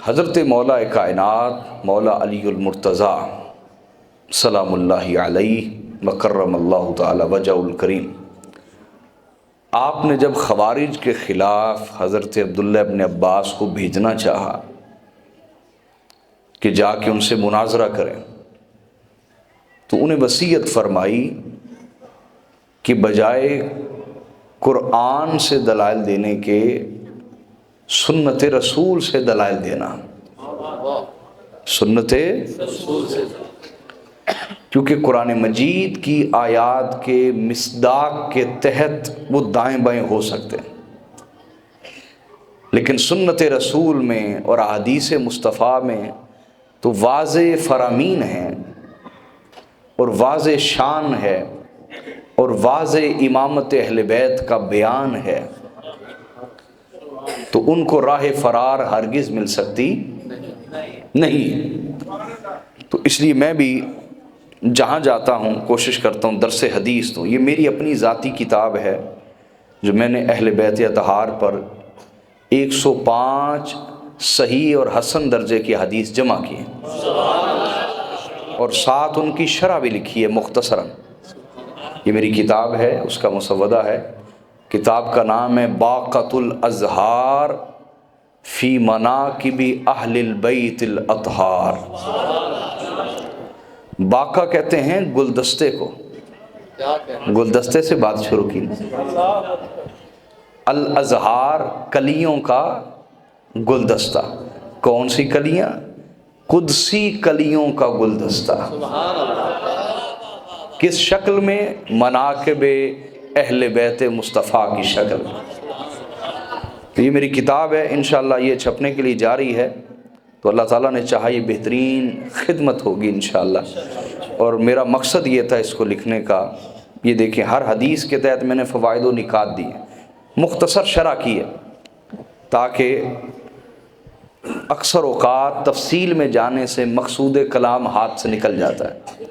حضرت مولا کائنات مولا علی المرتضیٰ سلام اللہ علیہ وکرم اللہ تعالی وجہ الکریم، آپ نے جب خوارج کے خلاف حضرت عبداللہ ابن عباس کو بھیجنا چاہا کہ جا کے ان سے مناظرہ کریں، تو انہیں وصیت فرمائی کہ بجائے قرآن سے دلائل دینے کے سنت رسول سے دلائل دینا، سنت رسول سے، کیونکہ قرآن مجید کی آیات کے مصداق کے تحت وہ دائیں بائیں ہو سکتے ہیں، لیکن سنت رسول میں اور احادیث مصطفیٰ میں تو واضح فرامین ہیں اور واضح شان ہے اور واضح امامت اہل بیت کا بیان ہے، تو ان کو راہ فرار ہرگز مل سکتی نہیں۔ تو اس لیے میں بھی جہاں جاتا ہوں کوشش کرتا ہوں درس حدیث دوں۔ یہ میری اپنی ذاتی کتاب ہے جو میں نے اہل بیت اطہار پر 105 صحیح اور حسن درجے کی حدیث جمع کی ہیں، اور ساتھ ان کی شرح بھی لکھی ہے مختصراً۔ یہ میری کتاب ہے، اس کا مسودہ ہے۔ کتاب کا نام ہے باقۃ الازہار فی مناقب اہل البیت الاطہار۔ باقہ کہتے ہیں گلدستے کو، گلدستے سے بات شروع کی، الازہار کلیوں کا گلدستہ۔ کون سی کلیاں؟ قدسی کلیوں کا گلدستہ۔ کس شکل میں؟ مناقب اہل بیت مصطفیٰ کی شکل میں۔ تو یہ میری کتاب ہے، انشاءاللہ یہ چھپنے کے لیے جاری ہے، تو اللہ تعالیٰ نے چاہا یہ بہترین خدمت ہوگی انشاءاللہ۔ اور میرا مقصد یہ تھا اس کو لکھنے کا، یہ دیکھیں ہر حدیث کے تحت میں نے فوائد و نکات دی ہیں، مختصر شرح کی ہے، تاکہ اکثر اوقات تفصیل میں جانے سے مقصود کلام ہاتھ سے نکل جاتا ہے،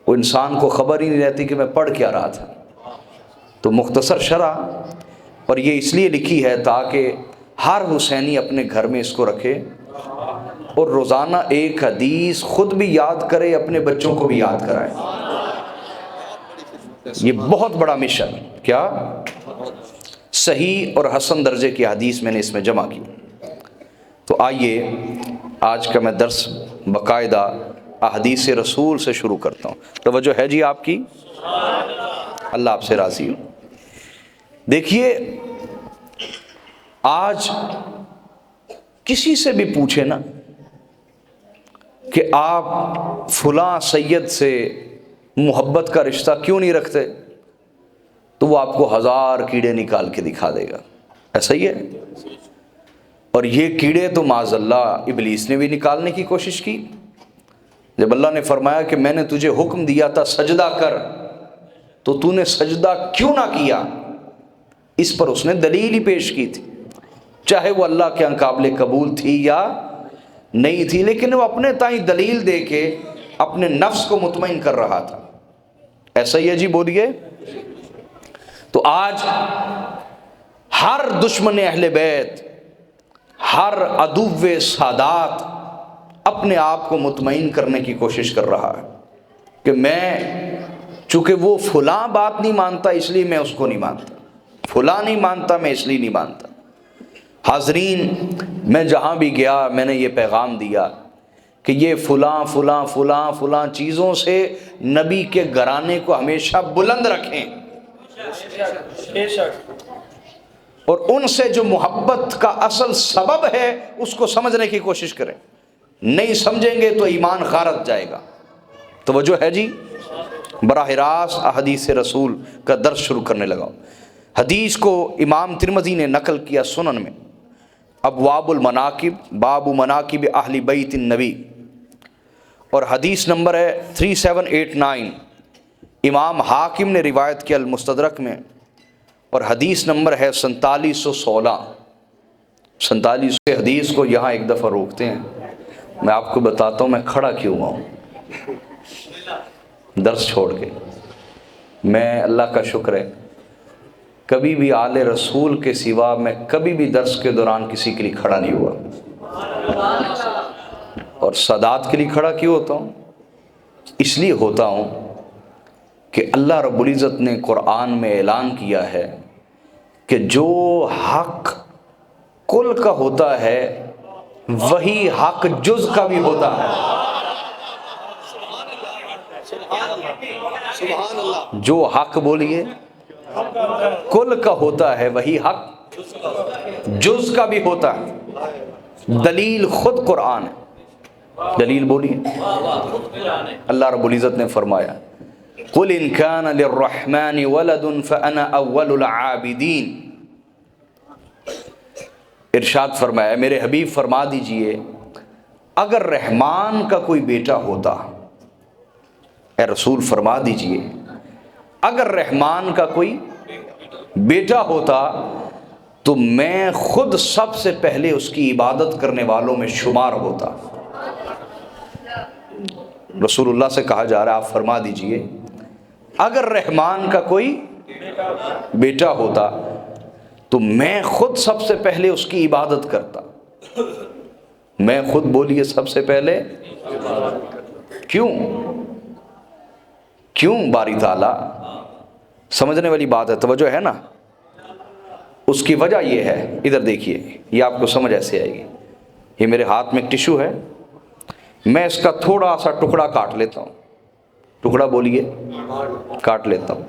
وہ انسان کو خبر ہی نہیں رہتی کہ میں پڑھ کیا رہا تھا۔ تو مختصر شرح، اور یہ اس لیے لکھی ہے تاکہ ہر حسینی اپنے گھر میں اس کو رکھے اور روزانہ ایک حدیث خود بھی یاد کرے، اپنے بچوں کو بھی یاد کرائے۔ یہ بہت بڑا مشن، کیا صحیح اور حسن درجے کی حدیث میں نے اس میں جمع کی۔ تو آئیے آج کا میں درس باقاعدہ احادیث رسول سے شروع کرتا ہوں۔ توجہ ہے جی آپ کی؟ اللہ آپ سے راضی ہو۔ دیکھیے، آج کسی سے بھی پوچھے نا کہ آپ فلاں سید سے محبت کا رشتہ کیوں نہیں رکھتے، تو وہ آپ کو 1000 کیڑے نکال کے دکھا دے گا۔ ایسا ہی ہے، اور یہ کیڑے تو معاذ اللہ ابلیس نے بھی نکالنے کی کوشش کی۔ جب اللہ نے فرمایا کہ میں نے تجھے حکم دیا تھا سجدہ کر، تو نے سجدہ کیوں نہ کیا، اس پر اس نے دلیل ہی پیش کی تھی، چاہے وہ اللہ کے قابل قبول تھی یا نہیں تھی، لیکن وہ اپنے تائیں دلیل دے کے اپنے نفس کو مطمئن کر رہا تھا۔ ایسا ہی ہے جی، بولیے۔ تو آج ہر دشمن اہل بیت، ہر عدو سادات اپنے آپ کو مطمئن کرنے کی کوشش کر رہا ہے کہ میں، چونکہ وہ فلاں بات نہیں مانتا اس لیے میں اس کو نہیں مانتا، فلاں نہیں مانتا میں اس لیے نہیں مانتا۔ حاضرین، میں جہاں بھی گیا میں نے یہ پیغام دیا کہ یہ فلاں فلاں فلاں فلاں چیزوں سے نبی کے گھرانے کو ہمیشہ بلند رکھیں، اور ان سے جو محبت کا اصل سبب ہے اس کو سمجھنے کی کوشش کریں۔ نہیں سمجھیں گے تو ایمان غارت جائے گا۔ توجہ ہے جی؟ براہ راست احادیث رسول کا درس شروع کرنے لگا۔ حدیث کو امام ترمذی نے نقل کیا سنن میں، ابواب المناقب، باب مناقب اہل بیت النبی، اور حدیث نمبر ہے 3789۔ امام حاکم نے روایت کیا المستدرک میں، اور حدیث نمبر ہے 4716۔ 47 حدیث کو یہاں ایک دفعہ روکتے ہیں، میں آپ کو بتاتا ہوں میں کھڑا کیوں ہوا ہوں درس چھوڑ کے۔ میں اللہ کا شکر ہے کبھی بھی آل رسول کے سوا میں کبھی بھی درس کے دوران کسی کے لیے کھڑا نہیں ہوا۔ اور سادات کے لیے کھڑا کیوں ہوتا ہوں؟ اس لیے ہوتا ہوں کہ اللہ رب العزت نے قرآن میں اعلان کیا ہے کہ جو حق کل کا ہوتا ہے وہی حق جز کا بھی ہوتا ہے۔ جو حق بولیے کل کا ہوتا ہے وہی حق جز کا بھی ہوتا ہے۔ دلیل خود قرآن ہے۔ دلیل بولیے، اللہ رب العزت نے فرمایا قُلْ إِنْ كَانَ لِلرَّحْمَنِ وَلَدٌ فَأَنَا أَوَّلُ الْعَابِدِينَ۔ ارشاد فرمایا میرے حبیب فرما دیجئے اگر رحمان کا کوئی بیٹا ہوتا، اے رسول فرما دیجئے اگر رحمان کا کوئی بیٹا ہوتا تو میں خود سب سے پہلے اس کی عبادت کرنے والوں میں شمار ہوتا۔ رسول اللہ سے کہا جا رہا ہے آپ فرما دیجئے اگر رحمان کا کوئی بیٹا ہوتا تو میں خود سب سے پہلے اس کی عبادت کرتا۔ میں خود بولیے سب سے پہلے کیوں باری تعالیٰ؟ سمجھنے والی بات ہے، توجہ ہے نا؟ اس کی وجہ یہ ہے، ادھر دیکھیے، یہ آپ کو سمجھ ایسے آئے گی۔ یہ میرے ہاتھ میں ایک ٹشو ہے، میں اس کا تھوڑا سا ٹکڑا کاٹ لیتا ہوں۔ ٹکڑا بولیے، کاٹ لیتا ہوں۔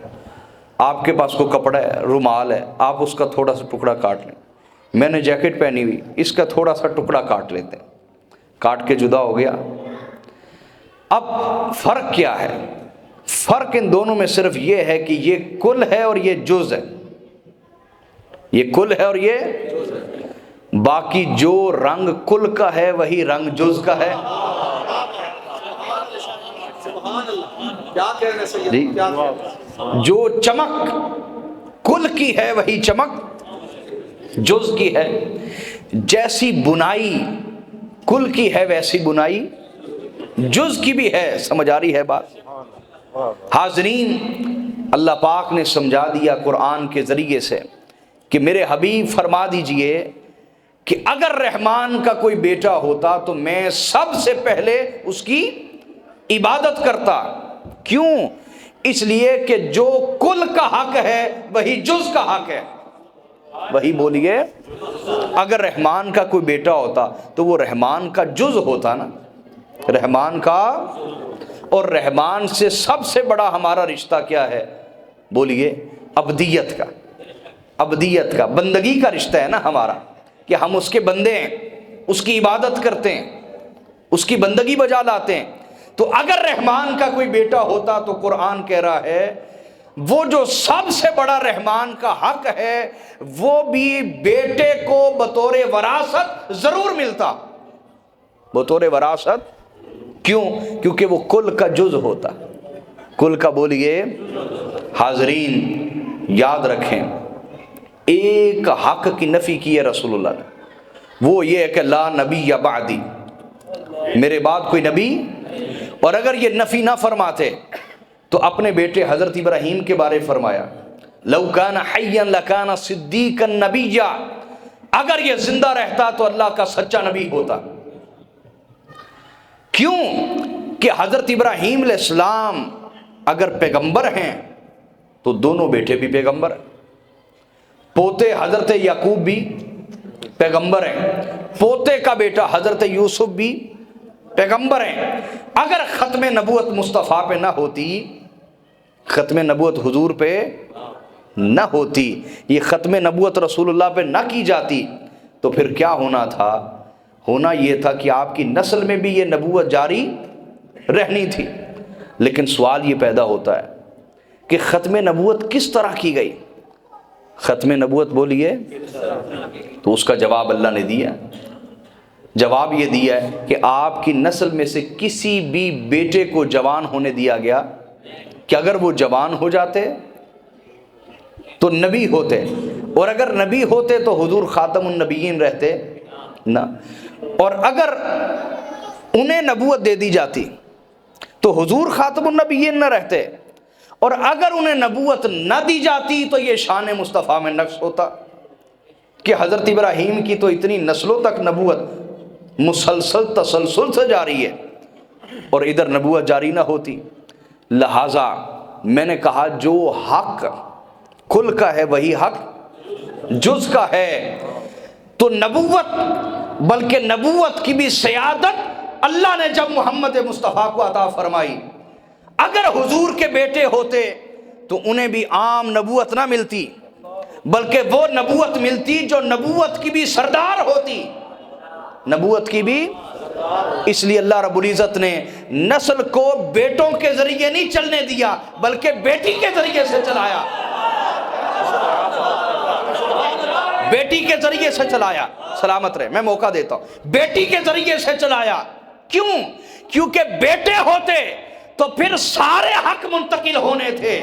آپ کے پاس کوئی کپڑا ہے، رومال ہے، آپ اس کا تھوڑا سا ٹکڑا کاٹ لیں۔ میں نے جیکٹ پہنی ہوئی، اس کا تھوڑا سا ٹکڑا کاٹ لیتے ہیں، کاٹ کے جدا ہو گیا۔ اب فرق کیا ہے؟ فرق ان دونوں میں صرف یہ ہے کہ یہ کل ہے اور یہ جز ہے۔ یہ کل ہے اور یہ باقی جو رنگ کل کا ہے وہی رنگ جز کا ہے۔ جی، جو چمک کل کی ہے وہی چمک جز کی ہے۔ جیسی بنائی کل کی ہے ویسی بنائی جز کی بھی ہے۔ سمجھ آ رہی ہے بات؟ حاضرین، اللہ پاک نے سمجھا دیا قرآن کے ذریعے سے کہ میرے حبیب فرما دیجئے کہ اگر رحمان کا کوئی بیٹا ہوتا تو میں سب سے پہلے اس کی عبادت کرتا۔ کیوں؟ اس لیے کہ جو کل کا حق ہے وہی جز کا حق ہے۔ وہی بولیے، اگر رحمان کا کوئی بیٹا ہوتا تو وہ رحمان کا جز ہوتا نا، رحمان کا۔ اور رحمان سے سب سے بڑا ہمارا رشتہ کیا ہے؟ بولیے، عبدیت کا۔ عبدیت کا، بندگی کا رشتہ ہے نا ہمارا، کہ ہم اس کے بندے ہیں، اس کی عبادت کرتے ہیں، اس کی بندگی بجا لاتے ہیں۔ تو اگر رحمان کا کوئی بیٹا ہوتا تو قرآن کہہ رہا ہے وہ جو سب سے بڑا رحمان کا حق ہے وہ بھی بیٹے کو بطور وراثت ضرور ملتا، بطور وراثت۔ کیوں؟ کیونکہ وہ کل کا جز ہوتا۔ کل کا بولیے۔ حاضرین یاد رکھیں، ایک حق کی نفی کی ہے رسول اللہ نے، وہ یہ ہے کہ لا نبی یا بعدی، میرے بعد کوئی نبی۔ اور اگر یہ نفی نہ فرماتے تو اپنے بیٹے حضرت ابراہیم کے بارے فرمایا لو کان حیا لکان صدیقا نبیا، اگر یہ زندہ رہتا تو اللہ کا سچا نبی ہوتا۔ کیوں؟ کہ حضرت ابراہیم علیہ السلام اگر پیغمبر ہیں تو دونوں بیٹے بھی پیغمبر ہیں، پوتے حضرت یعقوب بھی پیغمبر ہیں، پوتے کا بیٹا حضرت یوسف بھی پیغمبر ہیں۔ اگر ختم نبوت مصطفیٰ پہ نہ ہوتی، ختم نبوت حضور پہ نہ ہوتی، یہ ختم نبوت رسول اللہ پہ نہ کی جاتی تو پھر کیا ہونا تھا؟ ہونا یہ تھا کہ آپ کی نسل میں بھی یہ نبوت جاری رہنی تھی۔ لیکن سوال یہ پیدا ہوتا ہے کہ ختم نبوت کس طرح کی گئی؟ ختم نبوت بولیے، تو اس کا جواب اللہ نے دیا۔ جواب یہ دیا ہے کہ آپ کی نسل میں سے کسی بھی بیٹے کو جوان ہونے دیا گیا کہ اگر وہ جوان ہو جاتے تو نبی ہوتے، اور اگر نبی ہوتے تو حضور خاتم النبیین رہتے نہ، اور اگر انہیں نبوت دے دی جاتی تو حضور خاتم النبیین نہ رہتے، اور اگر انہیں نبوت نہ دی جاتی تو یہ شان مصطفیٰ میں نقص ہوتا کہ حضرت ابراہیم کی تو اتنی نسلوں تک نبوت مسلسل تسلسل سے جاری ہے اور ادھر نبوت جاری نہ ہوتی. لہٰذا میں نے کہا جو حق کل کا ہے وہی حق جز کا ہے. تو نبوت، بلکہ نبوت کی بھی سیادت اللہ نے جب محمد مصطفیٰ کو عطا فرمائی، اگر حضور کے بیٹے ہوتے تو انہیں بھی عام نبوت نہ ملتی، بلکہ وہ نبوت ملتی جو نبوت کی بھی سردار ہوتی، نبوت کی بھی. اس لیے اللہ رب العزت نے نسل کو بیٹوں کے ذریعے نہیں چلنے دیا بلکہ بیٹی کے ذریعے سے چلایا، بیٹی کے ذریعے سے چلایا. سلامت رہے، میں موقع دیتا ہوں. بیٹی کے ذریعے سے چلایا. کیوں؟ کیونکہ بیٹے ہوتے تو پھر سارے حق منتقل ہونے تھے.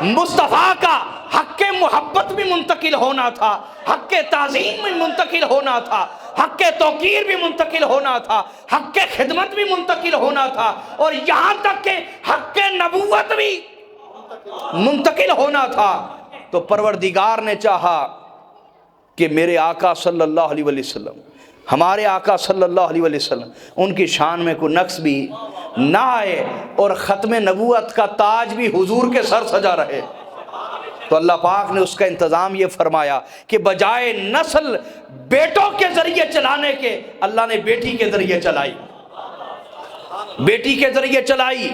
مصطفیٰ کا حق محبت بھی منتقل ہونا تھا، حق تعظیم بھی منتقل ہونا تھا، حق توقیر بھی منتقل ہونا تھا، حق خدمت بھی منتقل ہونا تھا، اور یہاں تک کہ حق نبوت بھی منتقل ہونا تھا. تو پروردگار نے چاہا کہ میرے آقا صلی اللہ علیہ وسلم، ہمارے آقا صلی اللہ علیہ وسلم، ان کی شان میں کوئی نقص بھی نہ آئے اور ختم نبوت کا تاج بھی حضور کے سر سجا رہے. تو اللہ پاک نے اس کا انتظام یہ فرمایا کہ بجائے نسل بیٹوں کے ذریعے چلانے کے، اللہ نے بیٹی کے ذریعے چلائی، بیٹی کے ذریعے چلائی.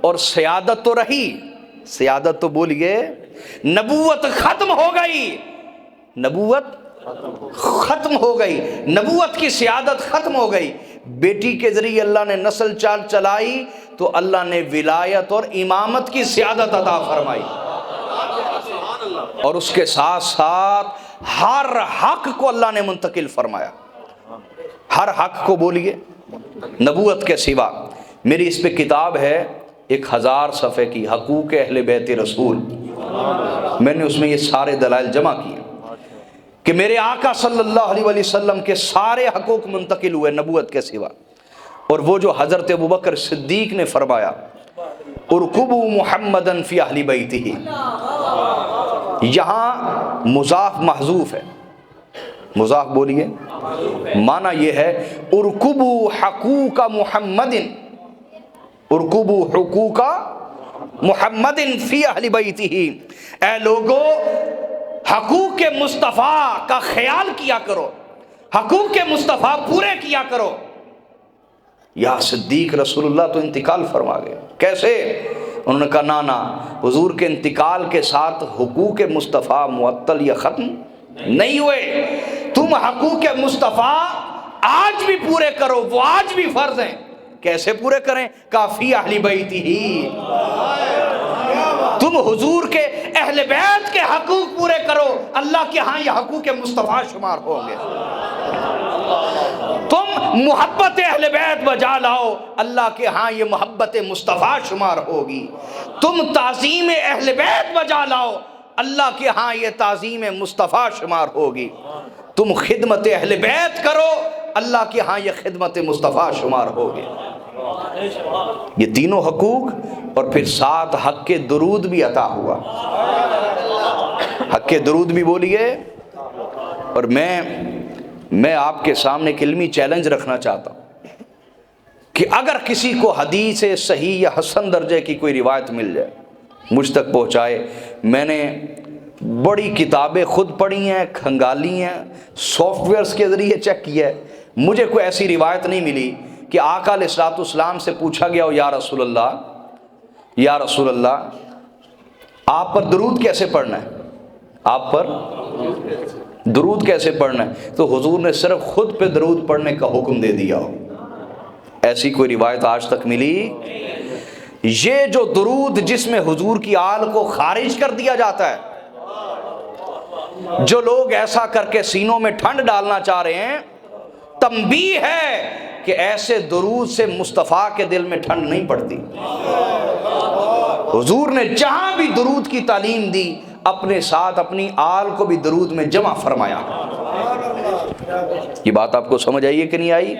اور سیادت تو رہی، سیادت تو بولیے، نبوت ختم ہو گئی، نبوت ختم ہو گئی، نبوت کی سیادت ختم ہو گئی. بیٹی کے ذریعے اللہ نے نسل چال چلائی تو اللہ نے ولایت اور امامت کی سیادت عطا فرمائی. اور اس کے ساتھ ساتھ ہر حق کو اللہ نے منتقل فرمایا. ہر حق کو بولیے. نبوت کے سوا میری اس پہ کتاب ہے 1000 صفحے کی، حقوق اہل بیت رسول. میں نے اس میں یہ سارے دلائل جمع کیے کہ میرے آقا صلی اللہ علیہ وسلم کے سارے حقوق منتقل ہوئے نبوت کے سوا. اور وہ جو حضرت ابوبکر صدیق نے فرمایا ارکبوا محمدًا فی اہل بیتہ، یہاں مضاف محذوف ہے. مضاف بولیے، معنی یہ ہے ارکبوا حقوق محمد، ارکبوا حقوق محمد فی اہل بیتہ. اے لوگو حقوق مصطفیٰ کا خیال کیا کرو، حقوق مصطفیٰ پورے کیا کرو. یا صدیق رسول اللہ تو انتقال فرما گئے، کیسے؟ انہوں نے کہا نا حضور کے انتقال کے ساتھ حقوق مصطفیٰ معطل یا ختم نہیں ہوئے. تم حقوق مصطفیٰ آج بھی پورے کرو، وہ آج بھی فرض ہیں. کیسے پورے کریں؟ کافی اہل بیت ہی. تم حضور کے اہل بیت کے حقوق پورے کرو، اللہ کے ہاں یہ حقوق مصطفیٰ شمار ہوں گے. تم محبت اہل بیت بجا لاؤ، اللہ کے ہاں یہ محبت مصطفیٰ شمار ہوگی. تم تعظیم اہل بیت بجا لاؤ، اللہ کے ہاں یہ تعظیم مصطفیٰ شمار ہوگی. تم خدمت اہل بیت کرو، اللہ کے ہاں یہ خدمت مصطفیٰ شمار ہوگی. یہ تینوں حقوق، اور پھر ساتھ حق کے درود بھی عطا ہوا. حق کے درود بھی بولیے. اور میں آپ کے سامنے ایک علمی چیلنج رکھنا چاہتا ہوں کہ اگر کسی کو حدیث صحیح یا حسن درجے کی کوئی روایت مل جائے مجھ تک پہنچائے. میں نے بڑی کتابیں خود پڑھی ہیں، کھنگالی ہیں، سافٹ ویئرز کے ذریعے چیک کیا ہے، مجھے کوئی ایسی روایت نہیں ملی کہ آقا علیہ الصلوۃ والسلام سے پوچھا گیا ہو یا رسول اللہ، یا رسول اللہ آپ پر درود کیسے پڑھنا ہے، آپ پر درود کیسے پڑھنا ہے، تو حضور نے صرف خود پہ درود پڑھنے کا حکم دے دیا ہو. ایسی کوئی روایت آج تک ملی؟ یہ جو درود جس میں حضور کی آل کو خارج کر دیا جاتا ہے، جو لوگ ایسا کر کے سینوں میں ٹھنڈ ڈالنا چاہ رہے ہیں، تنبیہ ہے کہ ایسے درود سے مصطفیٰ کے دل میں ٹھنڈ نہیں پڑتی. حضور نے جہاں بھی درود کی تعلیم دی اپنے ساتھ اپنی آل کو بھی درود میں جمع فرمایا. یہ بات آپ کو سمجھ آئی ہے کہ نہیں آئی؟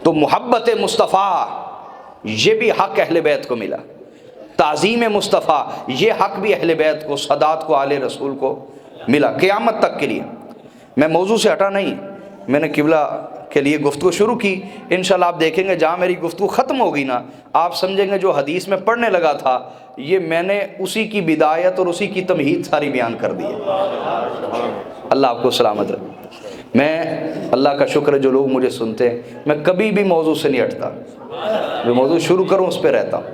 تو محبت مصطفیٰ یہ بھی حق اہل بیت کو ملا، تعظیم مصطفیٰ یہ حق بھی اہل بیت کو، سادات کو، آل رسول کو ملا قیامت تک کے لیے. میں موضوع سے ہٹا نہیں، میں نے قبلہ کے لیے گفتگو شروع کی، انشاءاللہ آپ دیکھیں گے جہاں میری گفتگو ختم ہوگی نا، آپ سمجھیں گے جو حدیث میں پڑھنے لگا تھا یہ میں نے اسی کی بدایت اور اسی کی تمہید ساری بیان کر دی ہے۔ اللہ آپ کو سلامت رکھے۔ میں اللہ کا شکر ہے جو لوگ مجھے سنتے ہیں، میں کبھی بھی موضوع سے نہیں ہٹتا، جو موضوع شروع کروں اس پہ رہتا ہوں۔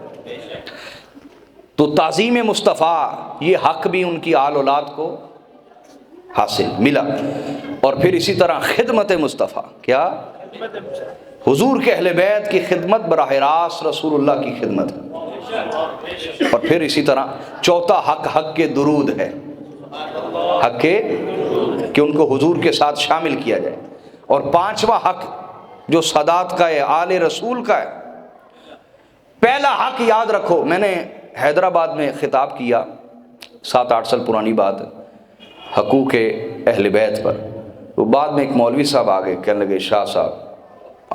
تو تعظیم مصطفیٰ یہ حق بھی ان کی آل اولاد کو حاصل ملا، اور پھر اسی طرح خدمت مصطفیٰ، کیا حضور کے اہل بیت کی خدمت براہ راست رسول اللہ کی خدمت ہے، اور پھر اسی طرح چوتھا حق کے درود ہے، حق کے کہ ان کو حضور کے ساتھ شامل کیا جائے، اور پانچواں حق جو سادات کا ہے، آل رسول کا ہے۔ پہلا حق یاد رکھو، میں نے حیدرآباد میں خطاب کیا، 7-8 سال پرانی بات ہے، حقوق اہل بیت پر، تو بعد میں ایک مولوی صاحب آگے کہنے لگے شاہ صاحب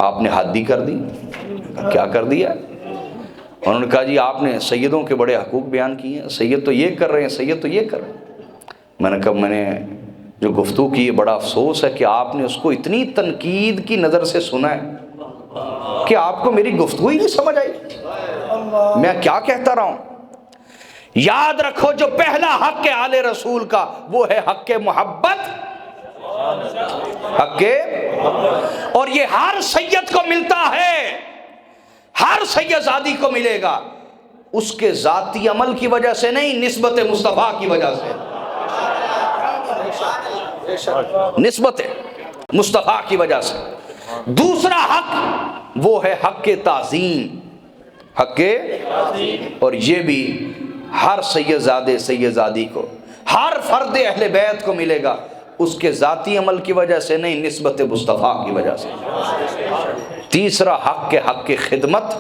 آپ نے حد ہی کر دی۔ کیا کر دیا؟ انہوں نے کہا جی آپ نے سیدوں کے بڑے حقوق بیان کیے ہیں، سید تو یہ کر رہے ہیں، سید تو یہ کر رہے ہیں۔ میں نے کہا میں نے جو گفتگو کی ہے بڑا افسوس ہے کہ آپ نے اس کو اتنی تنقید کی نظر سے سنا ہے کہ آپ کو میری گفتگو ہی نہیں سمجھ آئی، میں کیا کہتا رہا ہوں۔ یاد رکھو جو پہلا حق ہے آل رسول کا وہ ہے حق محبت، حق، اور یہ ہر سید کو ملتا ہے، ہر سید زادی کو ملے گا، اس کے ذاتی عمل کی وجہ سے نہیں، نسبت مصطفیٰ کی وجہ سے، نسبت مصطفیٰ کی وجہ سے۔ دوسرا حق وہ ہے حق تعظیم، حق، اور یہ بھی ہر سید زادے سید زادی کو، ہر فرد اہل بیت کو ملے گا، اس کے ذاتی عمل کی وجہ سے نہیں، نسبت مصطفیٰ کی وجہ سے۔ تیسرا حق کے خدمت،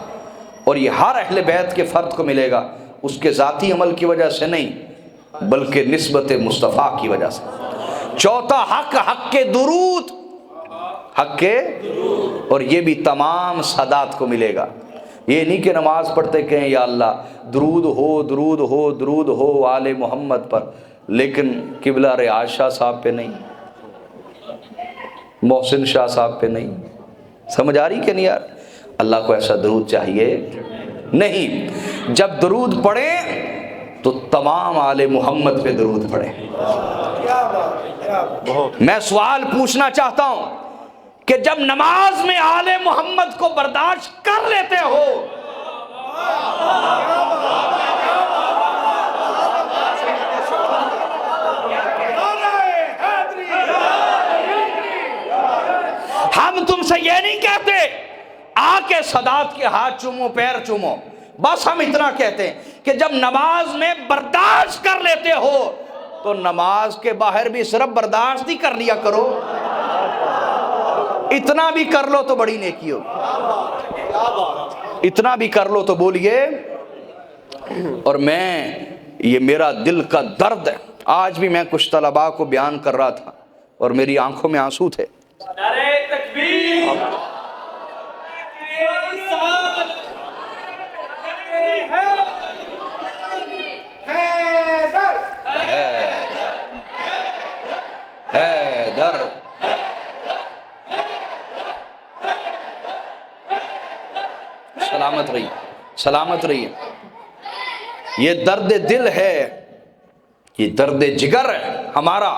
اور یہ ہر اہل بیت کے فرد کو ملے گا، اس کے ذاتی عمل کی وجہ سے نہیں بلکہ نسبت مصطفیٰ کی وجہ سے۔ چوتھا حق کے درود، حق کے، اور یہ بھی تمام سادات کو ملے گا۔ یہ نہیں کہ نماز پڑھتے کہیں یا اللہ درود ہو درود ہو درود ہو آل محمد پر، لیکن قبلہ ریاض شاہ صاحب پہ نہیں، محسن شاہ صاحب پہ نہیں۔ سمجھ آ رہی کہ نہیں یار؟ اللہ کو ایسا درود چاہیے نہیں۔ جب درود پڑھیں تو تمام آل محمد پہ درود پڑھیں۔ میں سوال پوچھنا چاہتا ہوں کہ جب نماز میں آل محمد کو برداشت کر لیتے ہو، ہم تم سے یہ نہیں کہتے آ کے سادات کے ہاتھ چومو پیر چومو، بس ہم اتنا کہتے ہیں کہ جب نماز میں برداشت کر لیتے ہو تو نماز کے باہر بھی صرف برداشت ہی کر لیا کرو، اتنا بھی کر لو تو بڑی نیکی ہو، اتنا بھی کر لو تو بولیے۔ اور میں یہ میرا دل کا درد ہے، آج بھی میں کچھ طلباء کو بیان کر رہا تھا اور میری آنکھوں میں آنسو تھے۔ نعرہ تکبیر، حیدر، سلامت رہیے، سلامت رہیے۔ یہ درد دل ہے، یہ درد جگر ہے ہمارا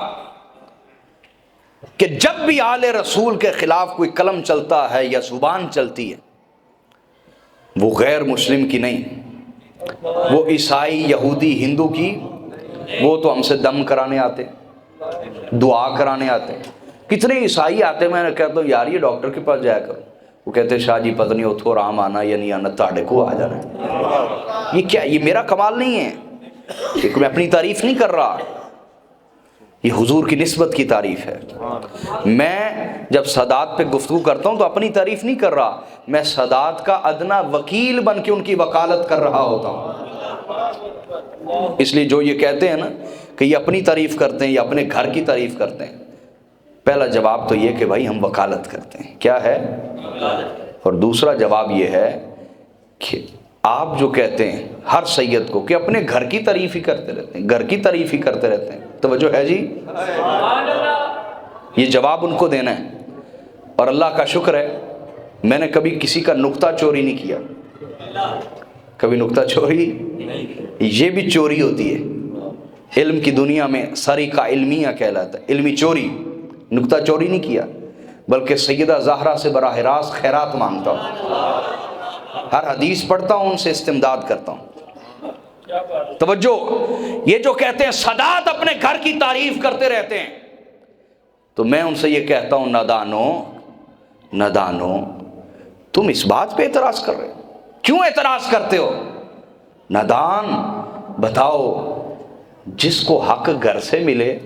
کہ جب بھی آل رسول کے خلاف کوئی قلم چلتا ہے یا زبان چلتی ہے، وہ غیر مسلم کی نہیں، وہ عیسائی یہودی ہندو کی، وہ تو ہم سے دم کرانے آتے، دعا کرانے آتے۔ کتنے عیسائی آتے، میں نے کہتا ہوں یار یہ ڈاکٹر کے پاس جایا کرو، وہ کہتے شاہ جی پتہ نہیں اتھو آرام آنا یا نہیں آنا، تاڑے کو آ جانا ہے۔ یہ کیا، یہ میرا کمال نہیں ہے، یہ میں اپنی تعریف نہیں کر رہا، یہ حضور کی نسبت کی تعریف ہے۔ میں جب سادات پہ گفتگو کرتا ہوں تو اپنی تعریف نہیں کر رہا، میں سادات کا ادنا وکیل بن کے ان کی وکالت کر رہا ہوتا ہوں۔ اس لیے جو یہ کہتے ہیں نا کہ یہ اپنی تعریف کرتے ہیں یا اپنے گھر کی تعریف کرتے ہیں، پہلا جواب تو یہ کہ بھائی ہم وکالت کرتے ہیں، کیا ہے؟ اور دوسرا جواب یہ ہے کہ آپ جو کہتے ہیں ہر سید کو کہ اپنے گھر کی تعریف ہی کرتے رہتے ہیں، گھر کی تعریف ہی کرتے رہتے ہیں، توجہ ہے جی؟ یہ جواب ان کو دینا ہے. اور اللہ کا شکر ہے میں نے کبھی کسی کا نکتہ چوری نہیں کیا. کبھی نکتہ چوری، یہ بھی چوری ہوتی ہے علم کی دنیا میں، سریقہ علمیہ کہلاتا ہے، علمی چوری. نکتہ چوری نہیں کیا، بلکہ سیدہ زہرا سے براہ راست خیرات مانگتا ہوں، ہر حدیث پڑھتا ہوں، ان سے استمداد کرتا ہوں. توجہ، یہ جو کہتے ہیں سادات اپنے گھر کی تعریف کرتے رہتے ہیں، تو میں ان سے یہ کہتا ہوں نادانو تم اس بات پہ اعتراض کر رہے ہو، کیوں اعتراض کرتے ہو؟ نادان، بتاؤ جس کو حق گھر سے ملے،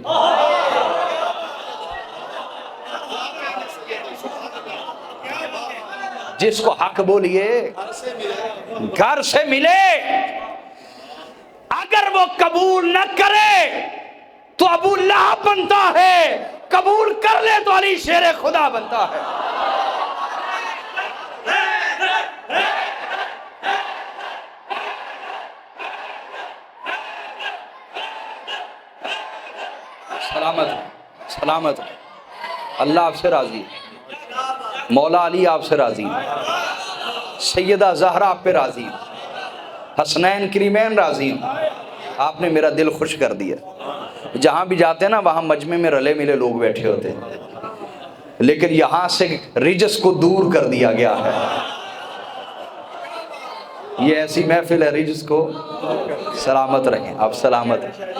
جس کو حق بولیے گھر سے ملے، اگر وہ قبول نہ کرے تو ابو لہب بنتا ہے، قبول کر لے تو علی شیر خدا بنتا ہے. سلامت سلامت، اللہ آپ سے راضی، مولا علی آپ سے راضی، سیدہ زہرا آپ پہ راضی، حسنین کریمین راضی ہوں. آپ نے میرا دل خوش کر دیا. جہاں بھی جاتے ہیں نا وہاں مجمع میں رلے ملے لوگ بیٹھے ہوتے ہیں، لیکن یہاں سے رجس کو دور کر دیا گیا ہے. یہ ایسی محفل ہے رجس کو سلامت رہیں، آپ سلامت ہیں.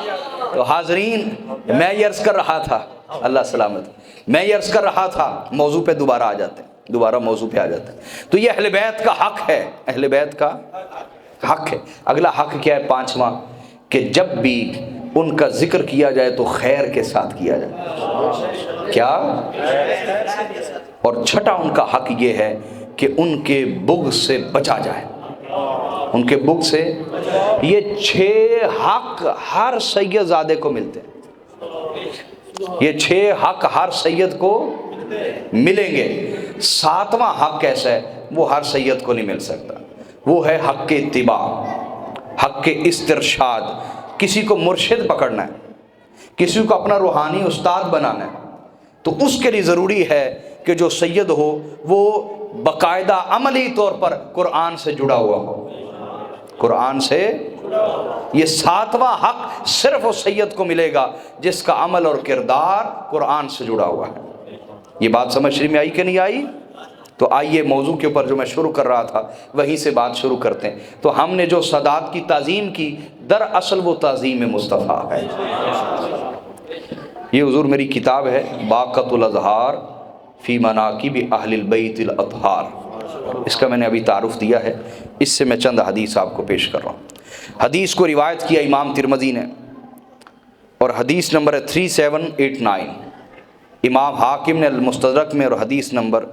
تو حاضرین، میں یہ عرض کر رہا تھا، اللہ سلامت، میں یہ عرض کر رہا تھا، موضوع پہ دوبارہ آ جاتے ہیں، دوبارہ موضوع پہ آ جاتے ہیں. تو یہ اہل بیت کا حق ہے، اہل بیت کا حق ہے. اگلا حق کیا ہے؟ پانچواں، کہ جب بھی ان کا ذکر کیا جائے تو خیر کے ساتھ کیا جائے. کیا؟ اور چھٹا ان کا حق یہ ہے کہ ان کے بغض سے بچا جائے، ان کے بغض سے. یہ 6 حق ہر سید زادے کو ملتے ہیں، یہ 6 حق ہر سید کو ملیں گے. 7واں حق ایسا ہے وہ ہر سید کو نہیں مل سکتا، وہ ہے حق اتباع، حق استرشاد. کسی کو مرشد پکڑنا ہے، کسی کو اپنا روحانی استاد بنانا ہے، تو اس کے لیے ضروری ہے کہ جو سید ہو وہ باقاعدہ عملی طور پر قرآن سے جڑا ہوا ہو، قرآن سے. یہ 7واں حق صرف اس سید کو ملے گا جس کا عمل اور کردار قرآن سے جڑا ہوا ہے. یہ بات سمجھ میں آئی کہ نہیں آئی؟ تو آئیے موضوع کے اوپر جو میں شروع کر رہا تھا وہیں سے بات شروع کرتے ہیں. تو ہم نے جو سادات کی تعظیم کی، دراصل وہ تعظیم مصطفیٰ ہے. یہ حضور میری کتاب ہے باقۃ الاظہار فی مناقب اہل البیت الاطہار، اس کا میں نے ابھی تعارف دیا ہے. اس سے میں چند حدیث آپ کو پیش کر رہا ہوں. حدیث کو روایت کیا امام ترمذی نے، اور حدیث نمبر 3789، امام حاکم نے المستدرک میں، اور حدیث نمبر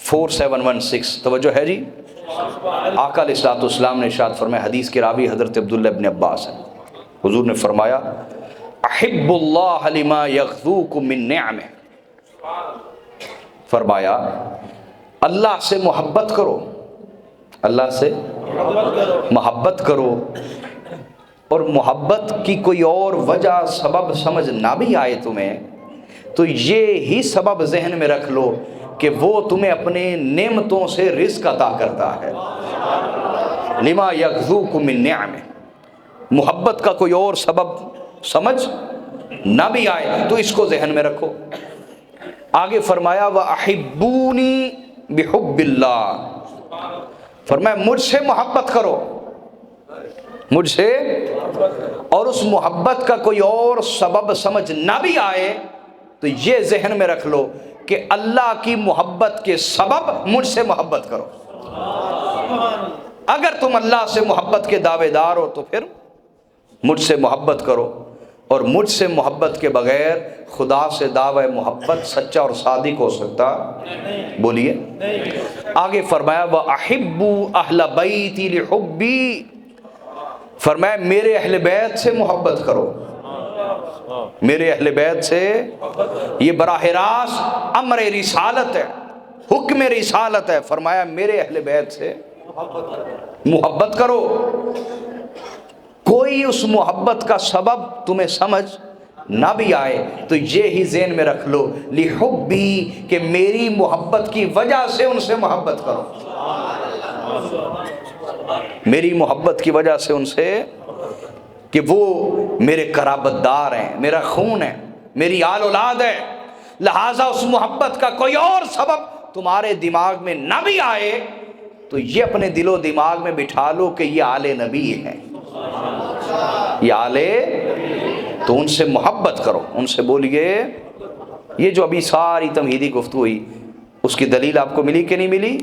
4716. توجہ ہے جی. آقا علیہ الصلوۃ والسلام نے ارشاد فرمایا، حدیث کے راوی حضرت عبداللہ ابن عباس ہیں، حضور نے فرمایا احب اللہ لما یغذوکم من نعمہ، فرمایا اللہ سے محبت کرو، اللہ سے محبت کرو، اور محبت کی کوئی اور وجہ سبب سمجھ نہ بھی آئے تمہیں تو یہ ہی سبب ذہن میں رکھ لو کہ وہ تمہیں اپنے نعمتوں سے رزق عطا کرتا ہے. لما یغذوکم من نعمہ، محبت کا کوئی اور سبب سمجھ نہ بھی آئے تو اس کو ذہن میں رکھو. آگے فرمایا وَأَحِبُّونِي بِحُبِّ اللَّهِ، فرمایا مجھ سے محبت کرو، مجھ سے، اور اس محبت کا کوئی اور سبب سمجھ نہ بھی آئے تو یہ ذہن میں رکھ لو کہ اللہ کی محبت کے سبب مجھ سے محبت کرو. اگر تم اللہ سے محبت کے دعوے دار ہو تو پھر مجھ سے محبت کرو، اور مجھ سے محبت کے بغیر خدا سے دعوی محبت سچا اور صادق ہو سکتا؟ بولیے. آگے فرمایا وَأَحِبُّوا أَهْلَ بَيْتِي لِحُبِّي، فرمایا میرے اہل بیت سے محبت کرو، میرے اہل بیت سے. یہ براہ راست امر رسالت ہے، حکم رسالت ہے. فرمایا میرے اہل بیت سے محبت کرو. کوئی اس محبت کا سبب تمہیں سمجھ نہ بھی آئے تو یہ ہی ذہن میں رکھ لو، لحبی، کہ میری محبت کی وجہ سے ان سے محبت کرو، میری محبت کی وجہ سے ان سے، کہ وہ میرے قرابت دار ہیں، میرا خون ہے، میری آل اولاد ہے، لہٰذا اس محبت کا کوئی اور سبب تمہارے دماغ میں نہ بھی آئے تو یہ اپنے دل و دماغ میں بٹھا لو کہ یہ آل نبی ہے، یہ آل، تو ان سے محبت کرو، ان سے بولیے۔ یہ جو ابھی ساری تمہیدی گفتگو ہوئی اس کی دلیل آپ کو ملی کہ نہیں ملی؟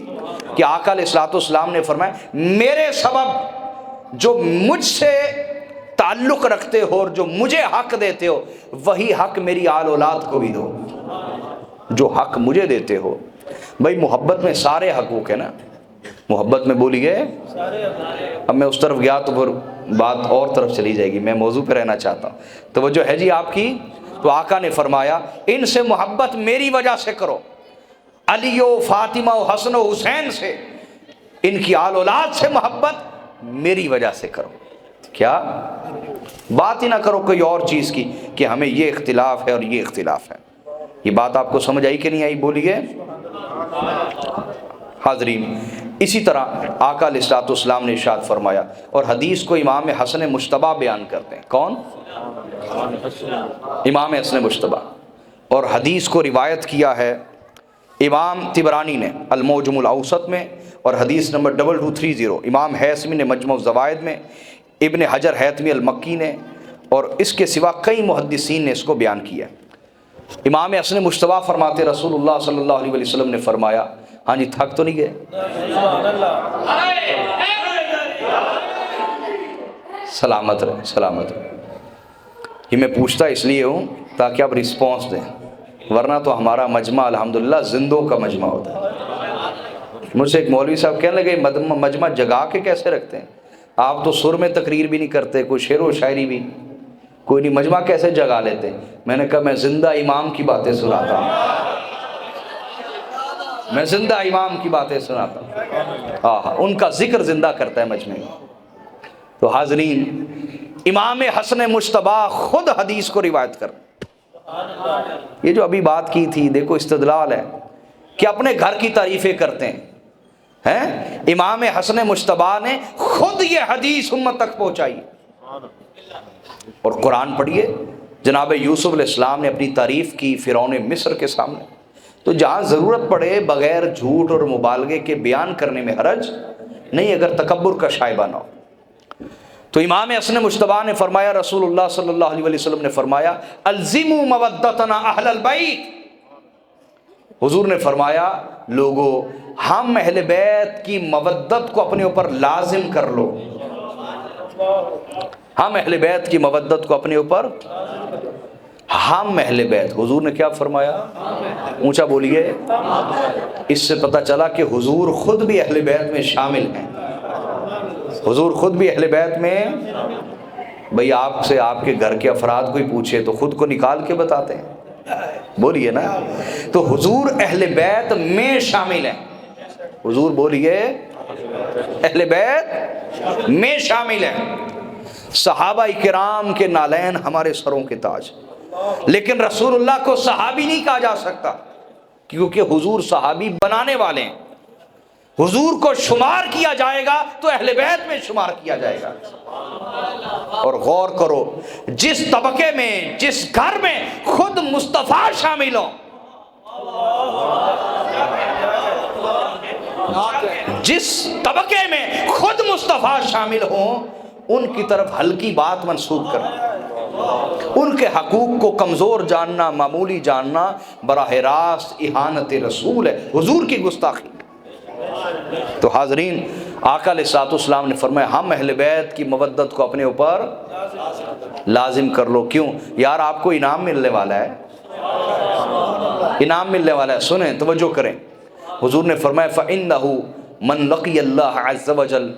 کہ آقا علیہ الصلوۃ والسلام نے فرمایا میرے سبب جو مجھ سے تعلق رکھتے ہو اور جو مجھے حق دیتے ہو وہی حق میری آل اولاد کو بھی دو، جو حق مجھے دیتے ہو۔ بھائی محبت میں سارے حقوق ہیں نا، محبت میں بولیے۔ اب میں اس طرف گیا تو پھر بات اور طرف چلی جائے گی، میں موضوع پہ رہنا چاہتا ہوں۔ توجہ ہے جی آپ کی؟ تو آقا نے فرمایا ان سے محبت میری وجہ سے کرو، علی و فاطمہ و حسن و حسین سے، ان کی آل اولاد سے محبت میری وجہ سے کرو۔ کیا بات ہی نہ کرو کوئی اور چیز کی کہ ہمیں یہ اختلاف ہے اور یہ اختلاف ہے۔ یہ بات آپ کو سمجھ آئی کہ نہیں آئی؟ بولیے۔ حاضرین، اسی طرح آقا علیہ الصلوۃ والسلام نے ارشاد فرمایا، اور حدیث کو امام حسن مجتبیٰ بیان کرتے ہیں۔ کون؟ امام حسن مجتبیٰ۔ اور حدیث کو روایت کیا ہے امام طبرانی نے المعجم الاوسط میں، اور حدیث نمبر 2230 امام حیثمی نے مجمع الزوائد میں، ابن حجر حیثمی المکی نے، اور اس کے سوا کئی محدثین نے اس کو بیان کیا۔ امام حسن مجتبیٰ فرماتے رسول اللہ صلی اللہ علیہ وسلم نے فرمایا، ہاں جی تھک تو نہیں گئے؟ سلامت رہے، سلامت رہے۔ یہ میں پوچھتا اس لیے ہوں تاکہ آپ رسپانس دیں، ورنہ تو ہمارا مجمع الحمدللہ زندوں کا مجمع ہوتا ہے۔ مجھ سے ایک مولوی صاحب کہنے لگے مجمع جگا کے کیسے رکھتے ہیں؟ آپ تو سر میں تقریر بھی نہیں کرتے، کوئی شعر و شاعری بھی کوئی نہیں، مجمع کیسے جگا لیتے؟ میں نے کہا میں زندہ امام کی باتیں سناتا ہوں، میں زندہ امام کی باتیں سناتا ہوں، ان کا ذکر زندہ کرتا ہے مجمع میں۔ تو حاضرین، امام حسن مجتبیٰ خود حدیث کو روایت کر، یہ جو ابھی بات کی تھی دیکھو استدلال ہے کہ اپنے گھر کی تعریفیں کرتے ہیں۔ امام حسن مجتبیٰ نے خود یہ حدیث امت تک پہنچائی۔ اور قرآن پڑھیے، جناب یوسف علیہ السلام نے اپنی تعریف کی فرعون مصر کے سامنے، تو جہاں ضرورت پڑے بغیر جھوٹ اور مبالغے کے بیان کرنے میں حرج نہیں، اگر تکبر کا شائبہ نہ ہو۔ تو امام حسن مجتبیٰ نے فرمایا، رسول اللہ صلی اللہ علیہ وسلم نے فرمایا الزموا مودتنا اہل البیت، حضور نے فرمایا لوگو ہم اہل بیت کی مودت کو اپنے اوپر لازم کر لو، ہم اہل بیت کی مودت کو اپنے اوپر، ہم اہل بیت، حضور نے کیا فرمایا؟ اونچا بولیے۔ اس سے پتہ چلا کہ حضور خود بھی اہل بیت میں شامل ہیں، حضور خود بھی اہل بیت میں۔ بھئی آپ سے آپ کے گھر کے افراد کوئی پوچھے تو خود کو نکال کے بتاتے ہیں، بولیے نا۔ تو حضور اہل بیت میں شامل ہیں، حضور بولیے اہل بیت میں شامل ہیں۔ صحابہ کرام کے نالین ہمارے سروں کے تاج، لیکن رسول اللہ کو صحابی نہیں کہا جا سکتا کیونکہ حضور صحابی بنانے والے ہیں۔ حضور کو شمار کیا جائے گا تو اہل بیت میں شمار کیا جائے گا۔ اور غور کرو، جس طبقے میں، جس گھر میں خود مصطفیٰ شامل ہوں، جس طبقے میں خود مصطفیٰ شامل ہوں، ان کی طرف ہلکی بات منسوب کرنا، ان کے حقوق کو کمزور جاننا، معمولی جاننا براہ راست اہانت رسول ہے، حضور کی گستاخی۔ تو حاضرین، آقا علیہ الصلوۃ والسلام نے فرمایا ہم اہل بیت کی مودت کو اپنے اوپر لازم کر لو۔ کیوں؟ یار آپ کو انعام ملنے والا ہے، انعام ملنے والا ہے۔ سنیں، توجہ کریں، حضور نے فرمایا فَإِنَّهُ مَنْ لَقِيَ اللَّهَ عَزَّ وَجَلَّ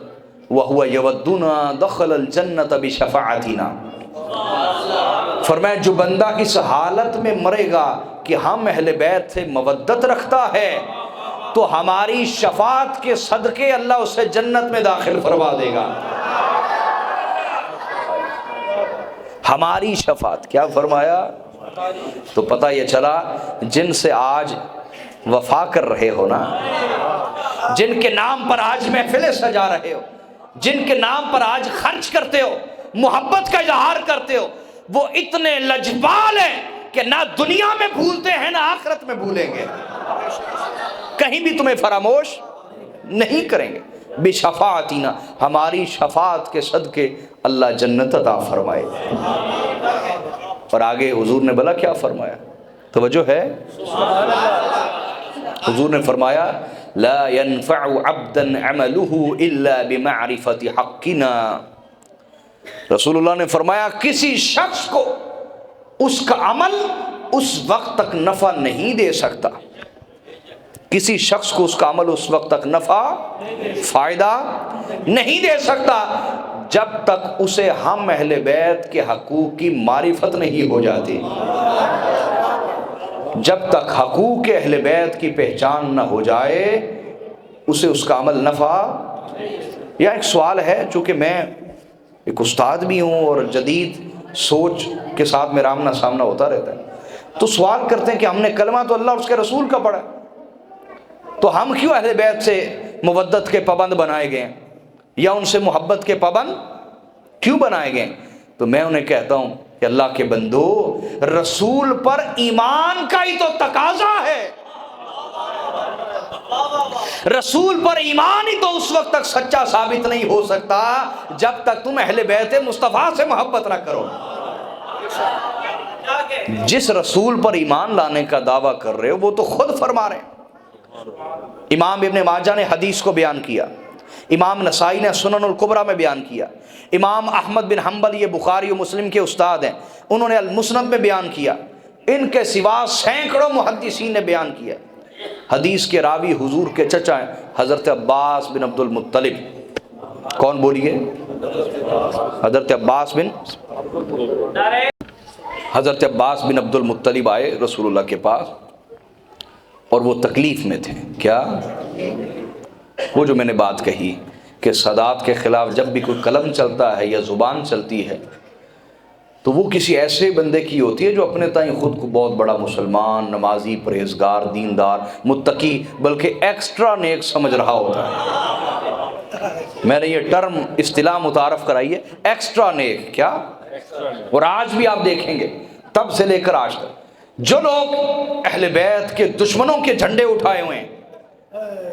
وَهُوَ يَوَدُّنَا دَخَلَ الْجَنَّةَ بِشَفَاعَتِنَا، فرمایا جو بندہ اس حالت میں مرے گا کہ ہم اہل بیت سے مودت رکھتا ہے تو ہماری شفاعت کے صدقے اللہ اسے جنت میں داخل فرما دے گا۔ ہماری شفاعت. کیا فرمایا؟ تو پتہ یہ چلا جن سے آج وفا کر رہے ہو نا، جن کے نام پر آج محفلیں سجا رہے ہو، جن کے نام پر آج خرچ کرتے ہو، محبت کا اظہار کرتے ہو، وہ اتنے لجپال ہیں کہ نہ دنیا میں بھولتے ہیں نہ آخرت میں بھولیں گے، کہیں بھی تمہیں فراموش نہیں کریں گے. بشفاعتنا، ہماری شفاعت کے صدقے اللہ جنت عطا فرمائے. اور آگے حضور نے بلا کیا فرمایا؟ توجہ ہے؟ حضور نے فرمایا لا ينفع عبدا عمله الا بمعرفت حقنا. رسول اللہ نے فرمایا کسی شخص کو اس کا عمل اس وقت تک نفع نہیں دے سکتا، کسی شخص کو اس کا عمل اس وقت تک نفع فائدہ نہیں دے سکتا جب تک اسے ہم اہل بیت کے حقوق کی معرفت نہیں ہو جاتی، جب تک حقوق اہل بیت کی پہچان نہ ہو جائے اسے اس کا عمل نفع. یا ایک سوال ہے، چونکہ میں ایک استاد بھی ہوں اور جدید سوچ کے ساتھ میرا آمنا سامنا ہوتا رہتا ہے، تو سوال کرتے ہیں کہ ہم نے کلمہ تو اللہ اور اس کے رسول کا پڑھا، تو ہم کیوں اہل بیت سے مودت کے پابند بنائے گئے یا ان سے محبت کے پابند کیوں بنائے گئے؟ تو میں انہیں کہتا ہوں کہ اللہ کے بندو، رسول پر ایمان کا ہی تو تقاضا ہے، رسول پر ایمان ہی تو اس وقت تک سچا ثابت نہیں ہو سکتا جب تک تم اہل بیت مصطفیٰ سے محبت نہ کرو. جس رسول پر ایمان لانے کا دعویٰ کر رہے ہو وہ تو خود فرما رہے ہیں. امام ابن ماجہ نے حدیث کو بیان کیا، امام نسائی نے سنن الکبریٰ میں بیان کیا، امام احمد بن حنبل یہ بخاری و مسلم کے استاد ہیں، انہوں نے المسند میں بیان کیا، ان کے سوا سینکڑوں محدثین نے بیان کیا. حدیث کے راوی حضور کے چچا ہیں حضرت عباس بن عبد المطلب. کون بولیے؟ حضرت عباس بن عبد المطلب آئے رسول اللہ کے پاس اور وہ تکلیف میں تھے. کیا؟ وہ جو میں نے بات کہی کہ سادات کے خلاف جب بھی کوئی قلم چلتا ہے یا زبان چلتی ہے تو وہ کسی ایسے بندے کی ہوتی ہے جو اپنے تائیں خود کو بہت بڑا مسلمان، نمازی، پرہیزگار، دیندار، متقی، بلکہ ایکسٹرا نیک سمجھ رہا ہوتا ہے. میں نے یہ ٹرم اصطلاح متعارف کرائی ہے، ایکسٹرا نیک. کیا؟ اور آج بھی آپ دیکھیں گے تب سے لے کر آج تک جو لوگ اہل بیت کے دشمنوں کے جھنڈے اٹھائے ہوئے ہیں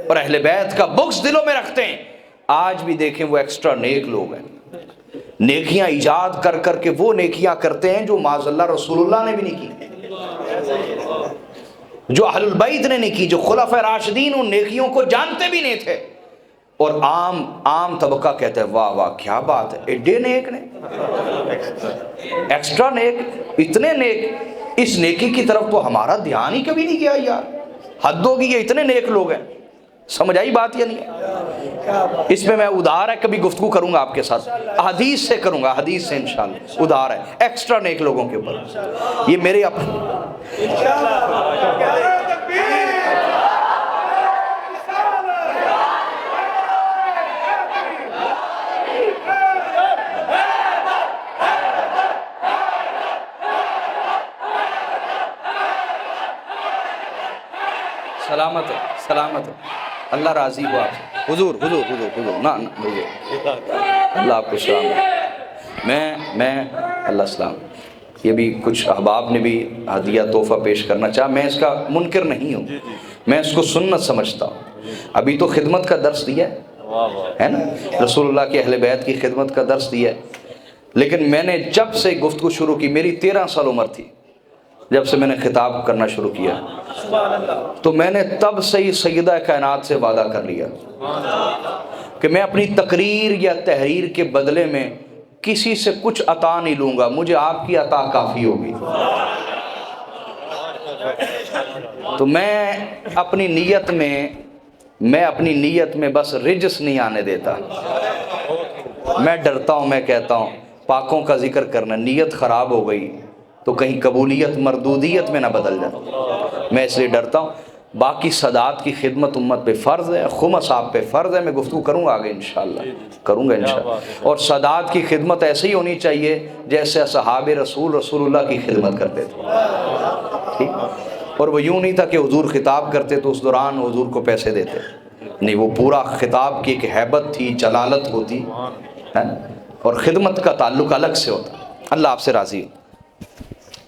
اور اہل بیت کا بغض دلوں میں رکھتے ہیں، آج بھی دیکھیں وہ ایکسٹرا نیک لوگ ہیں. نیکیاں ایجاد کر کر کے وہ نیکیاں کرتے ہیں جو معاذ اللہ رسول اللہ نے بھی نہیں کی، جو اہل البیت نے نہیں کی، جو خلفاء راشدین ان نیکیوں کو جانتے بھی نہیں تھے. اور عام طبقہ کہتا ہے واہ واہ کیا بات ہے، ایڈے نیک نے، ایکسٹرا نیک، اتنے نیک، اس نیکی کی طرف تو ہمارا دھیان ہی کبھی نہیں گیا یار، حد ہوگی، یہ اتنے نیک لوگ ہیں. سمجھ آئی بات یا نہیں؟ اس میں ادھار ہے، کبھی گفتگو کروں گا آپ کے ساتھ، حدیث سے کروں گا، حدیث سے انشاءاللہ ادھار ہے ایکسٹرا نیک لوگوں کے اوپر. یہ میرے سلامت ہے، سلامت ہے، اللہ راضی ہو آپ سے. حضور نا حضور، اللہ آپ کو سلام ہے. میں اللہ سلام. یہ بھی کچھ احباب نے بھی ہدیہ تحفہ پیش کرنا چاہا، میں اس کا منکر نہیں ہوں، میں اس کو سنت سمجھتا ہوں. ابھی تو خدمت کا درس دیا ہے نا، رسول اللہ کے اہل بیت کی خدمت کا درس دیا ہے، لیکن میں نے جب سے گفتگو شروع کی، میری 13 سال عمر تھی جب سے میں نے خطاب کرنا شروع کیا، تو میں نے تب سے ہی سیدہ کائنات سے وعدہ کر لیا کہ میں اپنی تقریر یا تحریر کے بدلے میں کسی سے کچھ عطا نہیں لوں گا، مجھے آپ کی عطا کافی ہوگی. تو میں اپنی نیت میں بس رجس نہیں آنے دیتا. میں ڈرتا ہوں، میں کہتا ہوں پاکوں کا ذکر کرنا، نیت خراب ہو گئی تو کہیں قبولیت مردودیت میں نہ بدل جائے. میں اس لیے ڈرتا ہوں. باقی سادات کی خدمت امت پہ فرض ہے، خمس آپ پہ فرض ہے. میں گفتگو کروں گا آگے انشاءاللہ، کروں گا انشاءاللہ. اور سادات کی خدمت ایسے ہی ہونی چاہیے جیسے اصحاب رسول اللہ کی خدمت کرتے تھے. ٹھیک. اور وہ یوں نہیں تھا کہ حضور خطاب کرتے تو اس دوران حضور کو پیسے دیتے، نہیں، وہ پورا خطاب کی ایک ہیبت تھی، جلالت ہوتی ہے، اور خدمت کا تعلق الگ سے ہوتا. اللہ آپ سے راضی ہو.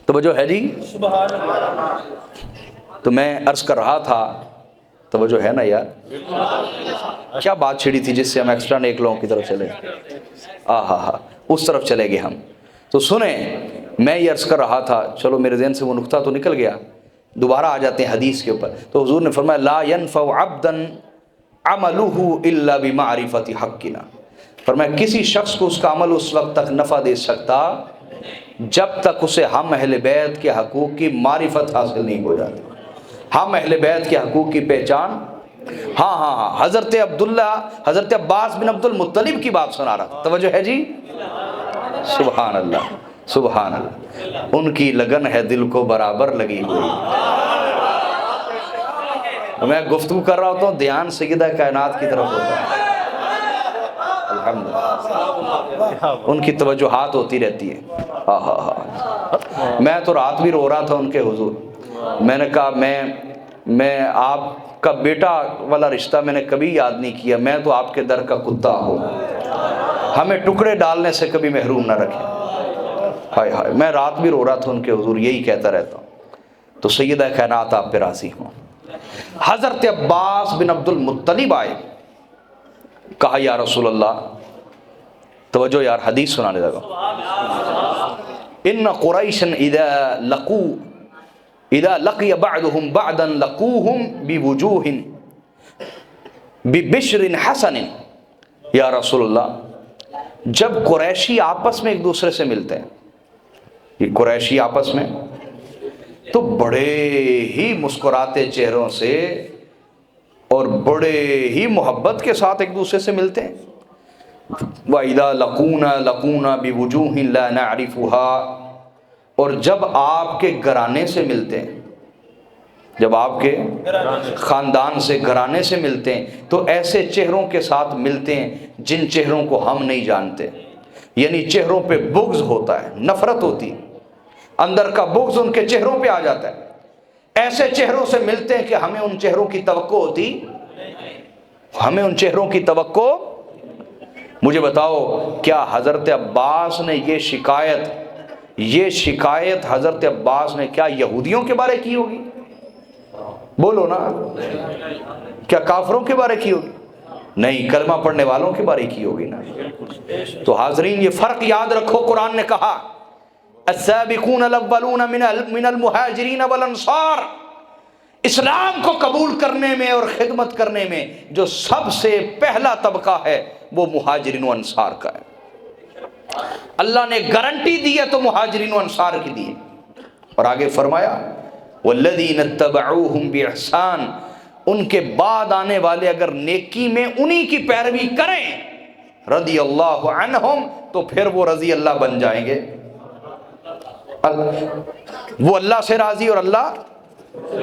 توجہ ہے جی؟ تو میں عرض کر رہا تھا، توجہ ہے نا یار؟ کیا بات چھڑی تھی جس سے ہم ایکسٹرا نیک لوگوں کی طرف چلے؟ اس طرف چلے گئے ہم. تو سنیں، میں یہ عرض کر رہا تھا، چلو میرے ذہن سے وہ نقطہ تو نکل گیا، دوبارہ آ جاتے ہیں حدیث کے اوپر. تو حضور نے فرمایا لا ينفع عبدا عملہ الا بمعرفت حقنا. فرمایا کسی شخص کو اس کا عمل اس وقت تک نفع دے سکتا جب تک اسے ہم اہل بیت کے حقوق کی معرفت حاصل نہیں ہو جاتی. ہم اہل بیت کے حقوق کی پہچان. ہاں حضرت عباس بن عبد المطلب کی بات سنا رہا تھا. توجہ ہے جی؟ سبحان اللہ، سبحان اللہ. ان کی لگن ہے دل کو برابر لگی ہوئی. میں گفتگو کر رہا ہوتا ہوں، دھیان سیدہ کائنات کی طرف ہوتا ہے. الحمدللہ ان کی توجہات ہوتی رہتی ہے. میں تو رات بھی رو رہا تھا ان کے حضور. میں نے کہا میں آپ کا بیٹا والا رشتہ میں نے کبھی یاد نہیں کیا، میں تو آپ کے در کا کتا ہوں، ہمیں ٹکڑے ڈالنے سے کبھی محروم نہ رکھیں. ہائے ہائے، میں رات بھی رو رہا تھا ان کے حضور، یہی کہتا رہتا ہوں. تو سیدہ کائنات آپ پہ راضی ہوں. حضرت عباس بن عبد المطلب آئے، کہا یا رسول اللہ، توجہ یار، حدیث سنانے لگا. ان قریشا اذا لقی بعضهم بعضا لقوهم بوجوہ ببشر حسن. یا رسول اللہ، جب قریشی آپس میں ایک دوسرے سے ملتے ہیں، یہ قریشی آپس میں، تو بڑے ہی مسکراتے چہروں سے اور بڑے ہی محبت کے ساتھ ایک دوسرے سے ملتے ہیں. وَإِذَا لَقُونَا بِوُجُوهٍ لَا نَعْرِفُهَا. اور جب آپ کے گھرانے سے ملتے ہیں، جب آپ کے خاندان سے، گھرانے سے ملتے ہیں، تو ایسے چہروں کے ساتھ ملتے ہیں جن چہروں کو ہم نہیں جانتے. یعنی چہروں پہ بغض ہوتا ہے، نفرت ہوتی ہے، اندر کا بغض ان کے چہروں پہ آ جاتا ہے. ایسے چہروں سے ملتے ہیں کہ ہمیں ان چہروں کی توقع ہوتی، ہمیں ان چہروں کی توقع. مجھے بتاؤ، کیا حضرت عباس نے یہ شکایت حضرت عباس نے کیا یہودیوں کے بارے کی ہوگی؟ بولو نا. کیا کافروں کے بارے کی ہوگی؟ نہیں، کلمہ پڑھنے والوں کے بارے کی ہوگی نا. تو حاضرین، یہ فرق یاد رکھو. قرآن نے کہا السابقون الاولون من المہاجرین والانصار. اسلام کو قبول کرنے میں اور خدمت کرنے میں جو سب سے پہلا طبقہ ہے وہ مہاجرین و انصار کا ہے. اللہ نے گارنٹی دی ہے تو مہاجرین و انصار کی دی ہے. اور آگے فرمایا والذین اتبعوہم باحسان. ان کے بعد آنے والے اگر نیکی میں انہی کی پیروی کریں، رضی اللہ عنہم، تو پھر وہ رضی اللہ بن جائیں گے. وہ اللہ سے راضی اور اللہ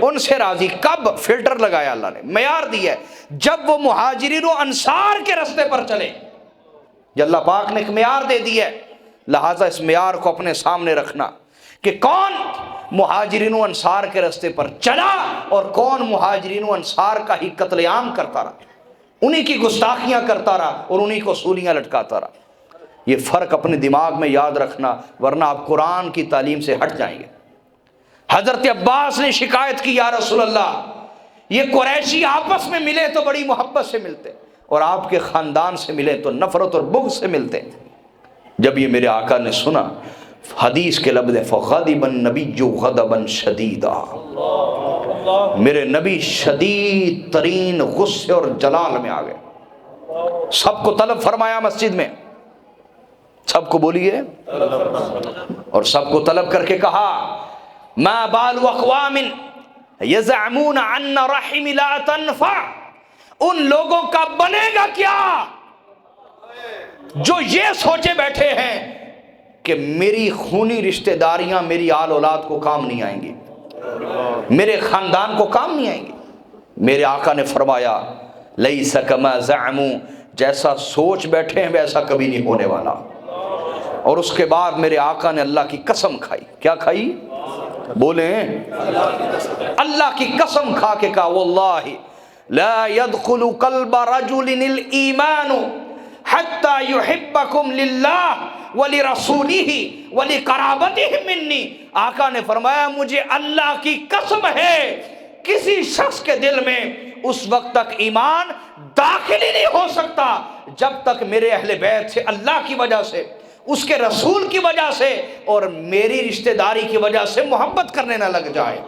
ان سے راضی. کب؟ فلٹر لگایا اللہ نے، معیار دیا ہے. جب وہ مہاجرین و انصار کے راستے پر چلے، یہ اللہ پاک نے ایک معیار دے دیا ہے. لہٰذا اس معیار کو اپنے سامنے رکھنا کہ کون مہاجرین و انصار کے راستے پر چلا اور کون مہاجرین و انصار کا ہی قتل عام کرتا رہا، انہی کی گستاخیاں کرتا رہا اور انہی کو سولیاں لٹکاتا رہا. یہ فرق اپنے دماغ میں یاد رکھنا، ورنہ آپ قرآن کی تعلیم سے ہٹ جائیں گے. حضرت عباس نے شکایت کی، یا رسول اللہ، یہ قریشی آپس میں ملے تو بڑی محبت سے ملتے اور آپ کے خاندان سے ملے تو نفرت اور بغض سے ملتے. جب یہ میرے آقا نے سنا، حدیث کے لفظ فغضب النبی غضبا شدیدا. میرے نبی شدید ترین غصے اور جلال میں آ گئے. سب کو طلب فرمایا مسجد میں، سب کو بولیے، اور سب کو طلب کر کے کہا ما بال اقوام یزعمون ان رحم لا تنفع. ان لوگوں کا بنے گا کیا جو یہ سوچے بیٹھے ہیں کہ میری خونی رشتہ داریاں میری آل اولاد کو کام نہیں آئیں گی، میرے خاندان کو کام نہیں آئیں گی. میرے آقا نے فرمایا لیس کما زعموا، جیسا سوچ بیٹھے ہیں ویسا کبھی نہیں ہونے والا۔ اور اس کے بعد میرے آقا نے اللہ کی قسم کھائی، کیا کھائی؟ بولیں، اللہ کی قسم کھا کے کہا واللہ لا يدخل قلب رجل الایمان حتى يحبكم للہ ولرسولہ ولقرابتہ منی۔ آقا نے فرمایا مجھے اللہ کی قسم ہے کسی شخص کے دل میں اس وقت تک ایمان داخل ہی نہیں ہو سکتا جب تک میرے اہل بیت سے اللہ کی وجہ سے، اس کے رسول کی وجہ سے اور میری رشتہ داری کی وجہ سے محبت کرنے نہ لگ جائے۔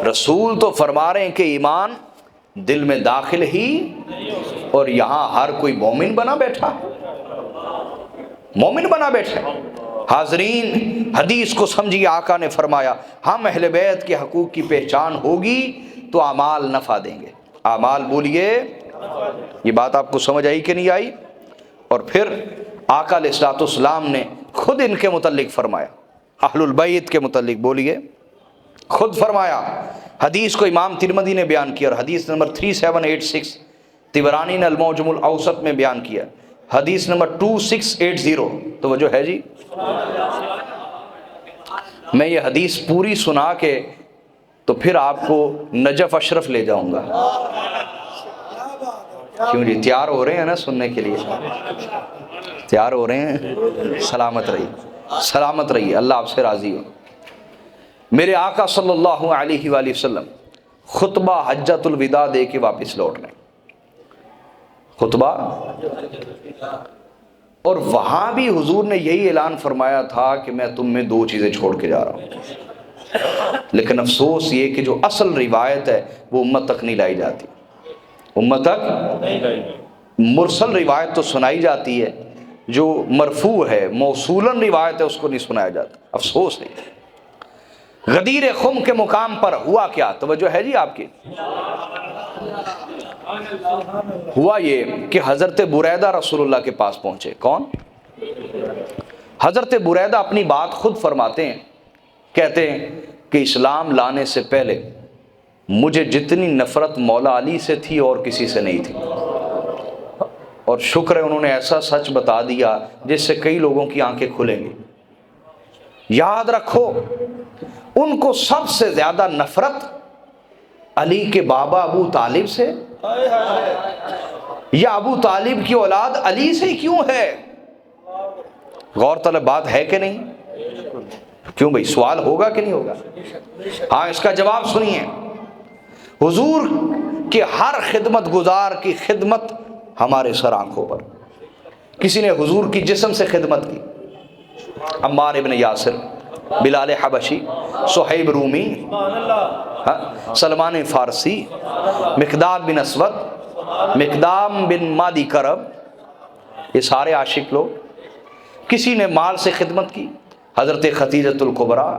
رسول تو فرما رہے ہیں کہ ایمان دل میں داخل ہی، اور یہاں ہر کوئی مومن بنا بیٹھا، مومن بنا بیٹھا۔ حاضرین حدیث کو سمجھیے، آقا نے فرمایا ہم اہل بیت کے حقوق کی پہچان ہوگی تو اعمال نفع دیں گے۔ اعمال بولیے، یہ بات آپ کو سمجھ آئی کہ نہیں آئی؟ اور پھر آقا علیہ الصلوۃ والسلام نے خود ان کے متعلق فرمایا، اہل البیت کے متعلق بولیے، خود فرمایا۔ حدیث کو امام ترمذی نے بیان کیا اور حدیث نمبر 3786 طبرانی نے المعجم الاوسط میں بیان کیا، حدیث نمبر 2680۔ توجہ ہے جی، میں یہ حدیث پوری سنا کے تو پھر آپ کو نجف اشرف لے جاؤں گا۔ کیوں جی، تیار ہو رہے ہیں نا سننے کے لیے؟ تیار ہو رہے ہیں؟ سلامت رہیے، سلامت رہیے، اللہ آپ سے راضی ہو۔ میرے آقا صلی اللہ علیہ وآلہ وسلم خطبہ حجۃ الوداع دے کے واپس لوٹ رہے ہیں، خطبہ، اور وہاں بھی حضور نے یہی اعلان فرمایا تھا کہ میں تم میں دو چیزیں چھوڑ کے جا رہا ہوں، لیکن افسوس یہ کہ جو اصل روایت ہے وہ امت تک نہیں لائی جاتی، امت تک مرسل روایت تو سنائی جاتی ہے، جو مرفوع ہے موصولاً روایت ہے اس کو نہیں سنایا جاتا، افسوس ہے۔ غدیر خم کے مقام پر ہوا کیا؟ توجہ ہے جی آپ کی؟ ہوا یہ کہ حضرت بریدہ رسول اللہ کے پاس پہنچے۔ کون؟ حضرت بریدہ اپنی بات خود فرماتے ہیں، کہتے ہیں کہ اسلام لانے سے پہلے مجھے جتنی نفرت مولا علی سے تھی اور کسی سے نہیں تھی، اور شکر ہے انہوں نے ایسا سچ بتا دیا جس سے کئی لوگوں کی آنکھیں کھلیں گی۔ یاد رکھو، ان کو سب سے زیادہ نفرت علی کے بابا ابو طالب سے، یا ابو طالب کی اولاد علی سے کیوں ہے؟ غور طلب بات ہے کہ نہیں؟ کیوں بھائی، سوال ہوگا کہ نہیں ہوگا؟ ہاں، اس کا جواب سنیے۔ حضور کے ہر خدمت گزار کی خدمت ہمارے سر آنکھوں پر۔ کسی نے حضور کی جسم سے خدمت کی، عمار ابن یاسر، بلال حبشی، صہیب رومی، سلمان فارسی، مقداد بن اسود، مقدام بن مادی کرب، یہ سارے عاشق لوگ۔ کسی نے مال سے خدمت کی، حضرت خدیجۃ الکبریٰ،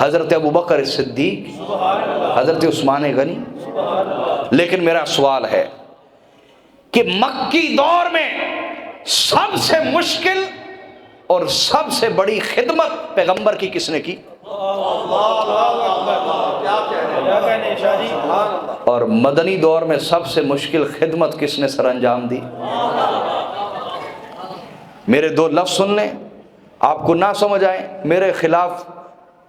حضرت ابوبکر صدیق، حضرت عثمان غنی۔ لیکن میرا سوال ہے کہ مکی دور میں سب سے مشکل اور سب سے بڑی خدمت پیغمبر کی کس نے کی؟ اور مدنی دور میں سب سے مشکل خدمت کس نے سر انجام دی؟ میرے دو لفظ سن لیں، آپ کو نہ سمجھ آئیں میرے خلاف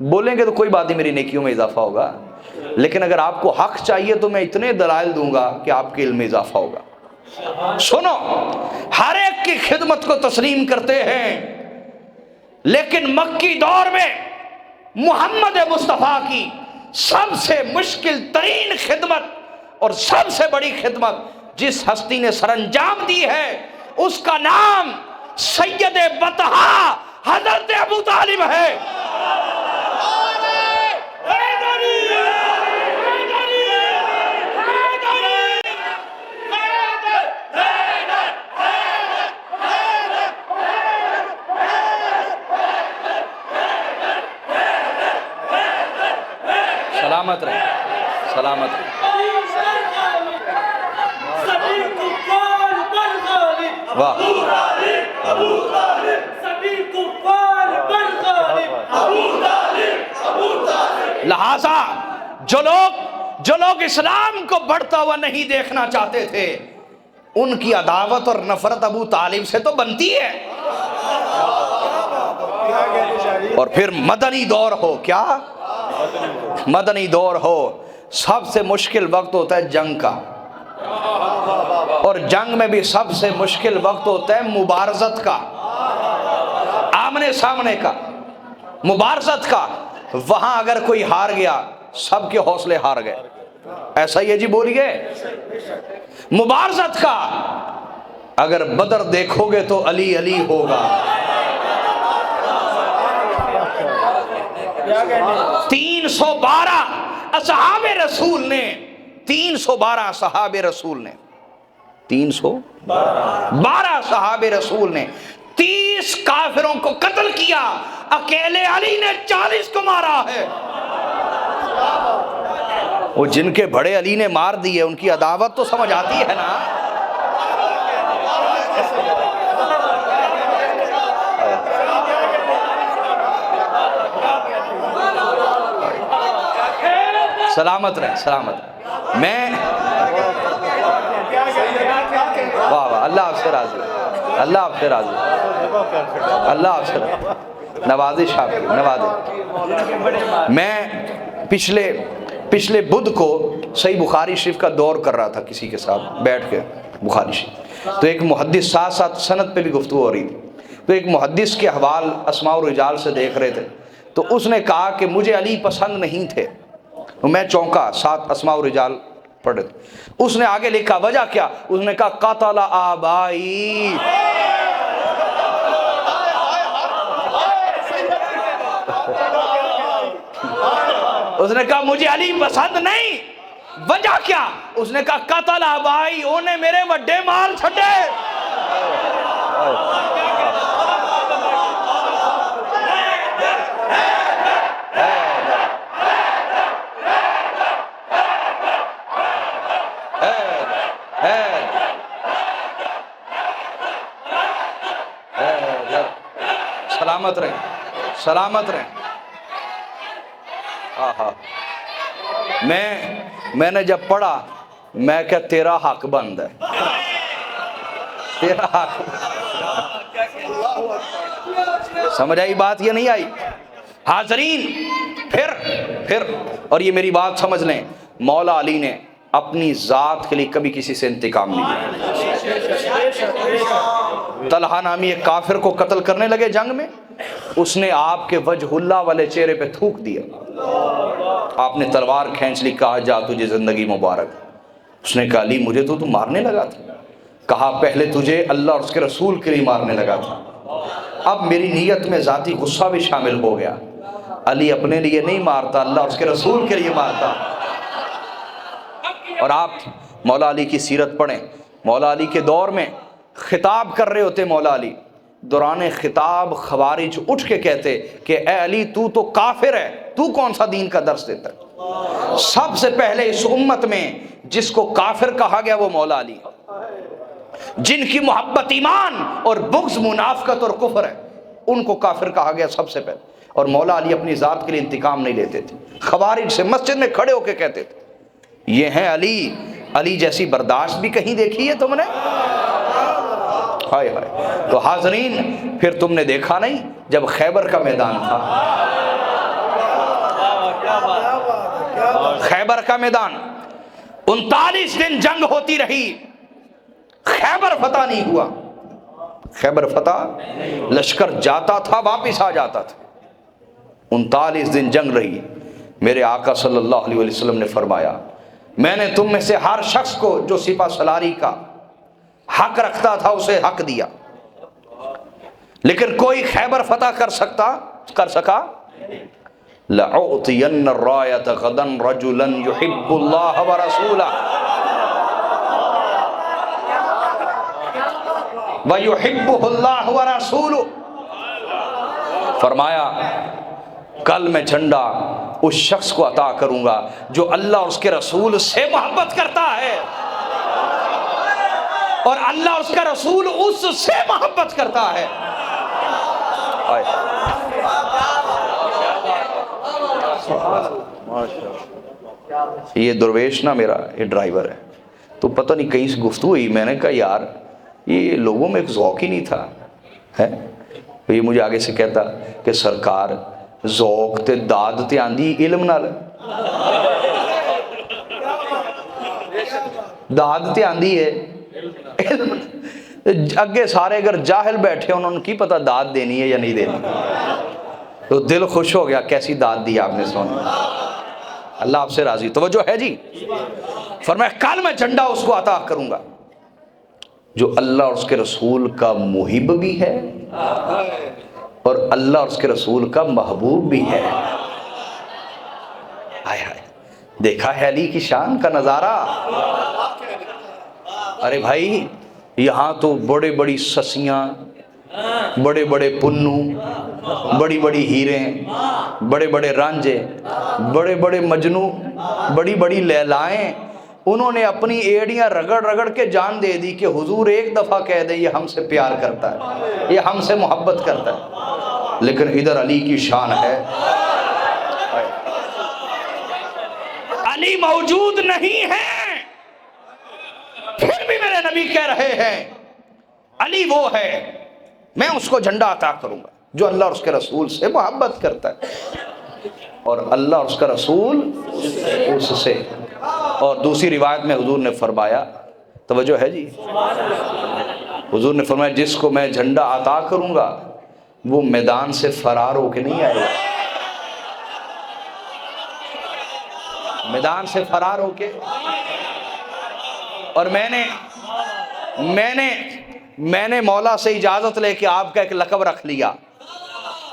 بولیں گے تو کوئی بات نہیں، میری نیکیوں میں اضافہ ہوگا، لیکن اگر آپ کو حق چاہیے تو میں اتنے دلائل دوں گا کہ آپ کے علم میں اضافہ ہوگا۔ سنو، ہر ایک کی خدمت کو تسلیم کرتے ہیں، لیکن مکی دور میں محمد مصطفیٰ کی سب سے مشکل ترین خدمت اور سب سے بڑی خدمت جس ہستی نے سر انجام دی ہے اس کا نام سید بطحا حضرت ابو طالب ہے۔ سلامت رہے، سلامت رہے۔ واہ، لہذا جو لوگ اسلام کو بڑھتا ہوا نہیں دیکھنا چاہتے تھے، ان کی عداوت اور نفرت ابو طالب سے تو بنتی ہے۔ اور پھر مدنی دور ہو، کیا مدنی دور ہو، سب سے مشکل وقت ہوتا ہے جنگ کا، اور جنگ میں بھی سب سے مشکل وقت ہوتا ہے مبارزت کا، آمنے سامنے کا، مبارزت کا۔ وہاں اگر کوئی ہار گیا سب کے حوصلے ہار گئے، ایسا ہی ہے جی، بولیے۔ مبارزت کا اگر بدر دیکھو گے تو علی علی ہوگا۔ 312 اصحاب رسول نے 312 صحاب رسول نے 312 صحاب رسول نے 30 کافروں کو قتل کیا، اکیلے علی نے 40 کو مارا ہے۔ وہ جن کے بڑے علی نے مار دیے ان کی عداوت تو سمجھ آتی ہے نا۔ سلامت رہے، سلامت رہے۔ میں واہ واہ، اللہ آپ سے راضی، اللہ آپ سے راضی، اللہ آپ سے راضی، نوازش آپ کی، نوازش۔ میں پچھلے بدھ کو صحیح بخاری شریف کا دور کر رہا تھا کسی کے ساتھ بیٹھ کے، بخاری شریف، تو ایک محدث ساتھ ساتھ سند پہ بھی گفتگو ہو رہی تھی، تو ایک محدث کے احوال اسماء و رجال سے دیکھ رہے تھے، تو اس نے کہا کہ مجھے علی پسند نہیں تھے۔ میں چونکا، ساتھ اسماء و رجال پڑھے تھے۔ اس نے آگے لکھا وجہ کیا؟ اس نے کہا قتل آبائی، اس نے کہا مجھے علی پسند نہیں، وجہ کیا؟ اس نے کہا قتل آبائی، انہیں میرے وڈے مال چھڑے۔ سلامت رہیں، سلامت رہیں۔ میں نے جب پڑھا میں کہا تیرا حق بند ہے، تیرا حق۔ سمجھ آئی بات یا نہیں آئی؟ حاضرین، پھر اور یہ میری بات سمجھ لیں، مولا علی نے اپنی ذات کے لیے کبھی کسی سے انتقام نہیں لیا۔ طلحہ نامی ایک کافر کو قتل کرنے لگے جنگ میں، اس نے آپ کے وجہ اللہ والے چہرے پہ تھوک دیا، آپ نے تلوار کھینچ لی، کہا جا تجھے زندگی مبارک۔ اس نے کہا علی مجھے تو مارنے لگا تھا، کہا پہلے تجھے اللہ اور اس کے رسول کے لیے مارنے لگا تھا، اب میری نیت میں ذاتی غصہ بھی شامل ہو گیا، علی اپنے لیے نہیں مارتا، اللہ اور اس کے رسول کے لیے مارتا۔ اور آپ مولا علی کی سیرت پڑھیں، مولا علی کے دور میں خطاب کر رہے ہوتے مولا علی، دوران خطاب خوارج اٹھ کے کہتے کہ اے علی تو کافر ہے، تو کون سا دین کا درس دیتا ہے؟ سب سے پہلے اس امت میں جس کو کافر کہا گیا وہ مولا علی، جن کی محبت ایمان اور بغض منافقت اور کفر ہے، ان کو کافر کہا گیا سب سے پہلے۔ اور مولا علی اپنی ذات کے لیے انتقام نہیں لیتے تھے، خوارج سے مسجد میں کھڑے ہو کے کہتے تھے یہ ہیں علی، علی جیسی برداشت بھی کہیں دیکھی ہے تم نے؟ ہائے ہائے۔ تو حاضرین، پھر تم نے دیکھا نہیں جب خیبر کا میدان تھا، خیبر کا میدان 39 دن جنگ ہوتی رہی، خیبر فتح نہیں ہوا، خیبر فتح لشکر جاتا تھا واپس آ جاتا تھا، 39 دن جنگ رہی۔ میرے آقا صلی اللہ علیہ وسلم نے فرمایا میں نے تم میں سے ہر شخص کو جو سپہ سالاری کا حق رکھتا تھا اسے حق دیا، لیکن کوئی خیبر فتح کر سکا؟ لَأُعْطِيَنَّ الرَّایَةَ غَدًا رَجُلًا يُحِبُّ اللَّهَ وَرَسُولَهُ وَيُحِبُّهُ اللَّهُ وَرَسُولُهُ۔ فرمایا کل میں جھنڈا اس شخص کو عطا کروں گا جو اللہ اور اس کے رسول سے محبت کرتا ہے، اور اللہ اور اس کا رسول اس سے محبت کرتا ہے۔ یہ درویش نا میرا یہ ڈرائیور ہے، تو پتہ نہیں کہیں سے گفتگو ہوئی، میں نے کہا یار یہ لوگوں میں ایک ذوق ہی نہیں تھا ہے، یہ مجھے آگے سے کہتا کہ سرکار ذوق تے داد تے آندی علم نال، داد تے آندی ہے علم، اگے سارے اگر جاہل بیٹھے انہوں نے کی پتہ داد دینی ہے یا نہیں دینی، تو دل خوش ہو گیا کیسی داد دی آپ نے سونی، اللہ آپ سے راضی۔ توجہ ہے جی، فرمایا کل میں جھنڈا اس کو عطا کروں گا جو اللہ اور اس کے رسول کا محب بھی ہے اور اللہ اور اس کے رسول کا محبوب بھی ہے۔ ہائے ہائے، دیکھا ہے علی کی شان کا نظارہ؟ ارے بھائی یہاں تو بڑے بڑی سسیاں، بڑے بڑے پنو، بڑی بڑی ہیریں، بڑے بڑے رانجے، بڑے بڑے مجنو، بڑی بڑی لیلائیں، انہوں نے اپنی ایڑیاں رگڑ رگڑ کے جان دے دی کہ حضور ایک دفعہ کہہ دے یہ ہم سے پیار کرتا ہے، یہ ہم سے محبت کرتا ہے، لیکن ادھر علی کی شان ہے، علی موجود نہیں ہے پھر بھی میرے نبی کہہ رہے ہیں علی وہ ہے، میں اس کو جھنڈا عطا کروں گا جو اللہ اور اس کے رسول سے محبت کرتا ہے اور اللہ اور اس کا رسول اس سے۔ اور دوسری روایت میں حضور نے فرمایا، توجہ ہے جی، حضور نے فرمایا جس کو میں جھنڈا عطا کروں گا وہ میدان سے فرار ہو کے نہیں آئے گا، میدان سے فرار ہو کے، اور میں نے مولا سے اجازت لے کے آپ کا ایک لقب رکھ لیا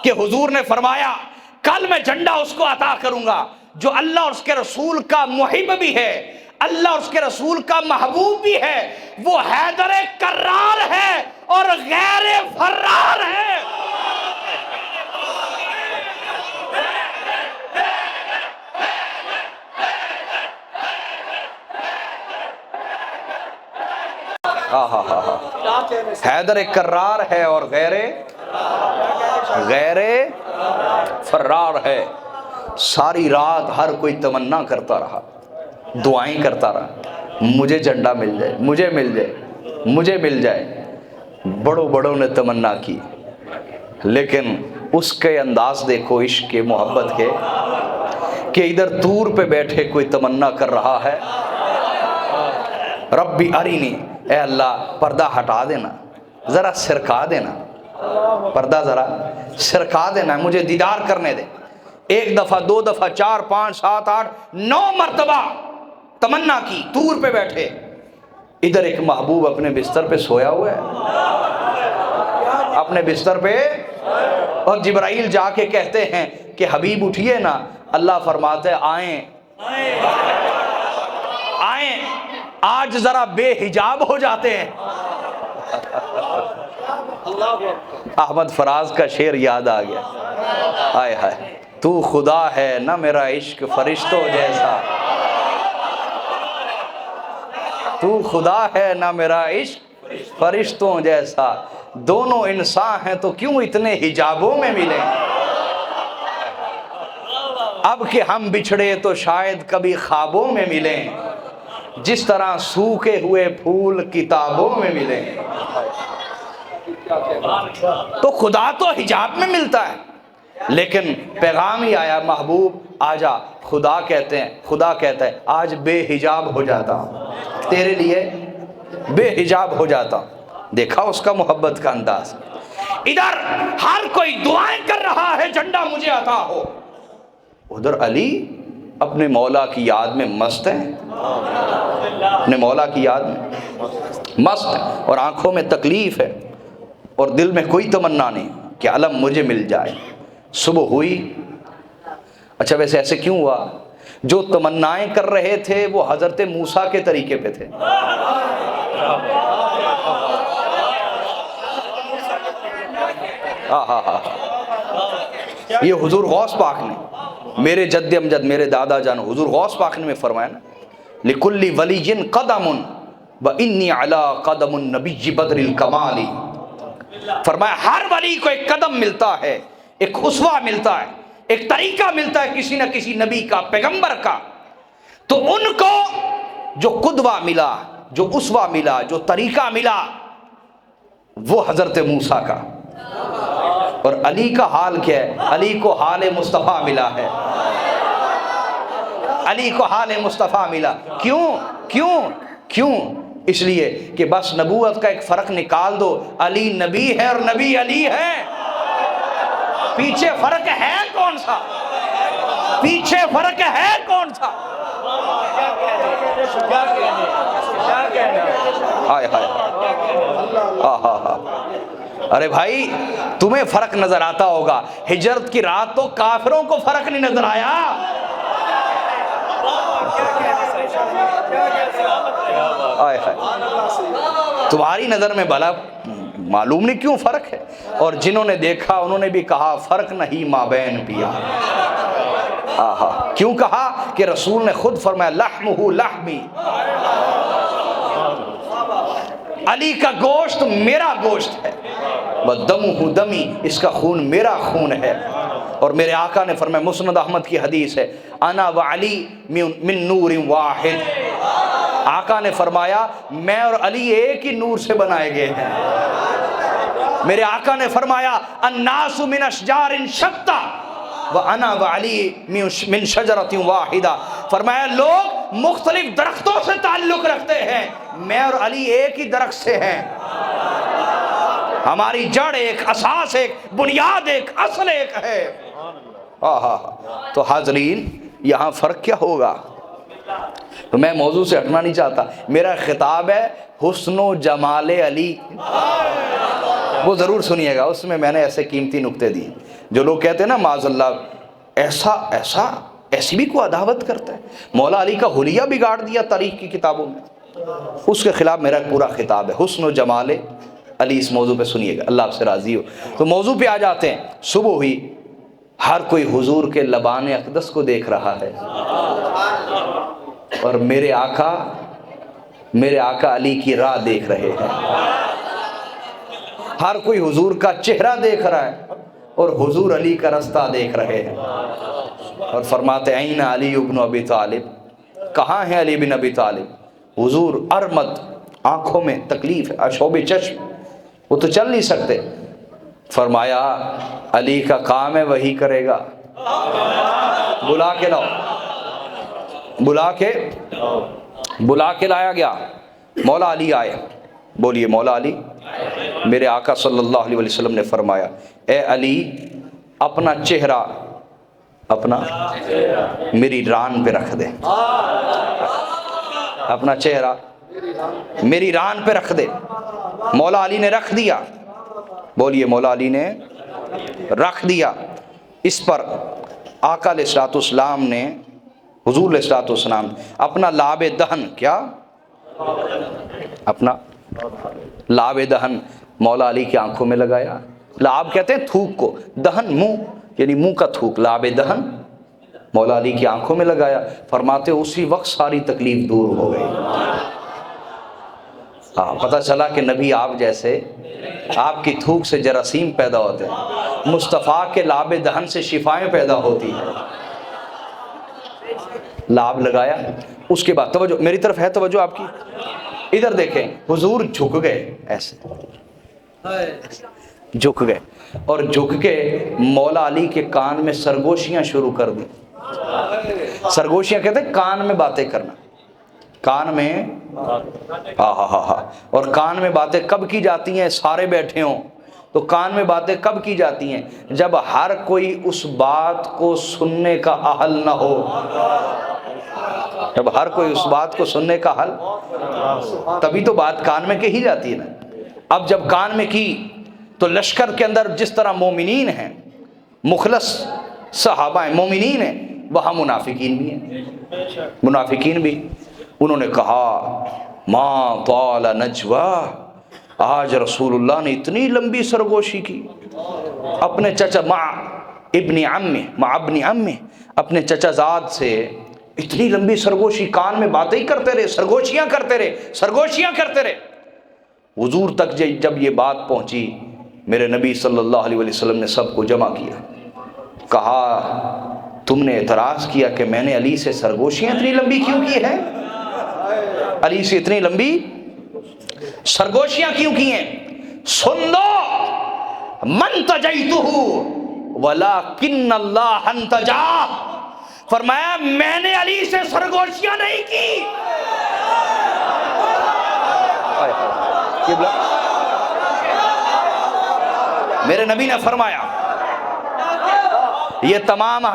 کہ حضور نے فرمایا کل میں جھنڈا اس کو عطا کروں گا جو اللہ اور اس کے رسول کا محب بھی ہے، اللہ اور اس کے رسول کا محبوب بھی ہے، وہ حیدر کرار ہے اور غیر فرار ہے۔ حیدر کرار ہے اور غیر فرار ہے۔ ساری رات ہر کوئی تمنا کرتا رہا، دعائیں کرتا رہا، مجھے جھنڈا مل جائے، مجھے مل جائے، مجھے مل جائے، بڑوں بڑوں نے تمنا کی، لیکن اس کے انداز دیکھو عشق کے، محبت کے، کہ ادھر طور پہ بیٹھے کوئی تمنا کر رہا ہے ربی ارینی، اے اللہ پردہ ہٹا دینا، ذرا سرکا دینا، پردہ ذرا سرکا دینا، مجھے دیدار کرنے دے۔ ایک دفعہ، دو دفعہ، 4 5 7 8 9 مرتبہ تمنا کی، طور پہ بیٹھے، ادھر ایک محبوب اپنے بستر پہ سویا ہوا ہے، اپنے بستر پہ، اور جبرائیل جا کے کہتے ہیں کہ حبیب اٹھیے نا، اللہ فرماتے آئیں آئیں، آج ذرا بے حجاب ہو جاتے ہیں۔ احمد فراز کا شعر یاد آ گیا، آئے ہائے تو خدا ہے نہ میرا عشق فرشتوں جیسا، تو خدا ہے نہ میرا عشق فرشتوں جیسا، دونوں انسان ہیں تو کیوں اتنے حجابوں میں ملے، اب کہ ہم بچھڑے تو شاید کبھی خوابوں میں ملیں، جس طرح سوکھے ہوئے پھول کتابوں میں ملیں۔ تو خدا تو حجاب میں ملتا ہے، لیکن پیغام ہی آیا محبوب آجا، خدا کہتے ہیں، خدا کہتا ہے آج بے حجاب ہو جاتا ہوں، تیرے لیے بے حجاب ہو جاتا ہوں۔ دیکھا اس کا محبت کا انداز، ادھر ہر کوئی دعائیں کر رہا ہے جھنڈا مجھے عطا ہو، ادھر علی اپنے مولا کی یاد میں مست ہے، اپنے مولا کی یاد میں مست ہے، اور آنکھوں میں تکلیف ہے اور دل میں کوئی تمنا نہیں کہ علم مجھے مل جائے۔ صبح ہوئی، اچھا ویسے ایسے کیوں ہوا؟ جو تمنائیں کر رہے تھے وہ حضرت موسیٰ کے طریقے پہ تھے، یہ حضور غوث پاک نے، میرے جد امجد، میرے دادا جان حضور غوث پاک نے میں فرمایا نا، لِكُلِّ وَلِيٍّ قَدَمٌ وَإِنِّي عَلَىٰ قَدَمُ النَّبِيِّ بَدْرِ الْكَمَالِ، فرمایا ہر ولی کو ایک قدم ملتا ہے، ایک اسوہ ملتا ہے، ایک طریقہ ملتا ہے کسی نہ کسی نبی کا، پیغمبر کا، تو ان کو جو قدوہ ملا، جو اسوہ ملا، جو طریقہ ملا، وہ حضرت موسیٰ کا۔ اور علی کا حال کیا ہے؟ علی کو حال مصطفیٰ ملا ہے، علی کو حال مصطفیٰ ملا۔ کیوں؟ اس لیے کہ بس نبوت کا ایک فرق نکال دو، علی نبی ہے اور نبی علی ہے، پیچھے فرق ہے کون سا؟ پیچھے فرق ہے کون سا؟ ہائے ہائے، ارے بھائی تمہیں فرق نظر آتا ہوگا، ہجرت کی رات تو کافروں کو فرق نہیں نظر آیا۔ آئے ہائے، تمہاری نظر میں بھلا معلوم نہیں کیوں فرق ہے، اور جنہوں نے دیکھا انہوں نے بھی کہا فرق نہیں مابین پیا۔ کیوں کہا؟ کہ رسول نے خود فرمایا لحمہ لحمی، علی کا گوشت میرا گوشت ہے، وَدَمُهُ دمی، اس کا خون میرا خون ہے۔ اور میرے آقا نے فرمایا، مسند احمد کی حدیث ہے، انا وعلی من نور واحد، آقا نے فرمایا میں اور علی ایک ہی نور سے بنائے گئے ہیں۔ میرے آقا نے فرمایا الناس من اشجار شتى وانا وعلی من شجرۃ واحدہ، فرمایا لوگ مختلف درختوں سے تعلق رکھتے ہیں، میں اور علی ایک ہی درخت سے ہیں، ہماری جڑ ایک، اساس ایک، بنیاد ایک، اصل ایک ہے۔ تو حاضرین یہاں فرق کیا ہوگا؟ تو میں موضوع سے ہٹنا نہیں چاہتا، میرا خطاب ہے حسن و جمال علی، وہ ضرور سنیے گا، اس میں نے ایسے قیمتی نکتے دیے۔ جو لوگ کہتے ہیں نا معاذ اللہ ایسی بھی کوئی عداوت کرتا ہے، مولا علی کا حلیہ بگاڑ دیا تاریخ کی کتابوں میں، اس کے خلاف میرا پورا خطاب ہے حسن و جمال علی۔ اس موضوع پہ سنیے گا، اللہ آپ سے راضی ہو۔ تو موضوع پہ آ جاتے ہیں۔ صبح ہوئی، ہر کوئی حضور کے لبان اقدس کو دیکھ رہا ہے، اور میرے آقا علی کی راہ دیکھ رہے ہیں، ہر کوئی حضور کا چہرہ دیکھ رہا ہے اور حضور علی کا رستہ دیکھ رہے ہیں، اور فرماتے ہیں این علی ابن ابی طالب، کہاں ہے علی بن ابی طالب؟ حضور ارمد، آنکھوں میں تکلیف ہے، اشوب چشم، وہ تو چل نہیں سکتے۔ فرمایا علی کا کام ہے وہی کرے گا، بلا کے لاؤ، بلا کے لایا گیا۔ مولا علی آئے، بولیے مولا علی۔ میرے آقا صلی اللہ علیہ وسلم نے فرمایا اے علی اپنا چہرہ میری ران پہ رکھ دے، اپنا چہرہ میری ران پہ رکھ دے۔ مولا علی نے رکھ دیا، بولیے مولا علی نے رکھ دیا۔ اس پر آقا علیہ الصلوۃ والسلام نے، حضور علیہ الصلوۃ والسلام اپنا لعاب دہن، کیا اپنا لعاب دہن مولا علی کی آنکھوں میں لگایا۔ لعاب کہتے ہیں تھوک کو، دہن منہ یعنی منہ کا تھوک، لعاب دہن مولا علی کی آنکھوں میں لگایا۔ فرماتے اسی وقت ساری تکلیف دور ہو گئی۔ پتہ چلا کہ نبی آپ جیسے، آپ کی تھوک سے جراثیم پیدا ہوتے ہیں، مصطفیٰ کے لعاب دہن سے شفائیں پیدا ہوتی ہیں۔ لعاب لگایا، اس کے بعد توجہ میری طرف ہے، توجہ آپ کی، ادھر دیکھیں، حضور جھک گئے، ایسے جھک گئے، اور جھک کے مولا علی کے کان میں سرگوشیاں شروع کر دی۔ سرگوشیاں کہتے ہیں کان میں باتیں کرنا، کان میں اور کان میں باتیں کب کی جاتی ہیں؟ سارے بیٹھے ہوں تو کان میں باتیں کب کی جاتی ہیں؟ جب ہر کوئی اس بات کو سننے کا اہل نہ ہو، جب ہر کوئی اس بات کو سننے کا اہل، تبھی تو بات کان میں کہی جاتی ہے نا۔ اب جب کان میں کی تو لشکر کے اندر جس طرح مومنین ہیں، مخلص صحابہ ہیں، مومنین ہیں، وہاں منافقین بھی ہیں، منافقین بھی۔ انہوں نے کہا ما طال نجوا، آج رسول اللہ نے اتنی لمبی سرگوشی کی اپنے چچا مع ابن عم، اپنے چچا زاد سے اتنی لمبی سرگوشی، کان میں باتیں ہی کرتے رہے، سرگوشیاں کرتے رہے۔ حضور تک جب یہ بات پہنچی، میرے نبی صلی اللہ علیہ وسلم نے سب کو جمع کیا، کہا تم نے اعتراض کیا کہ میں نے علی سے سرگوشیاں اتنی لمبی کیوں کی ہیں؟ علی سے اتنی لمبی سرگوشیاں کیوں کی ہیں؟ سن لو، من تجیتہ ولکن اللہ انتجا، فرمایا میں نے علی سے سرگوشیاں نہیں کی۔ میرے نبی نے فرمایا یہ تمام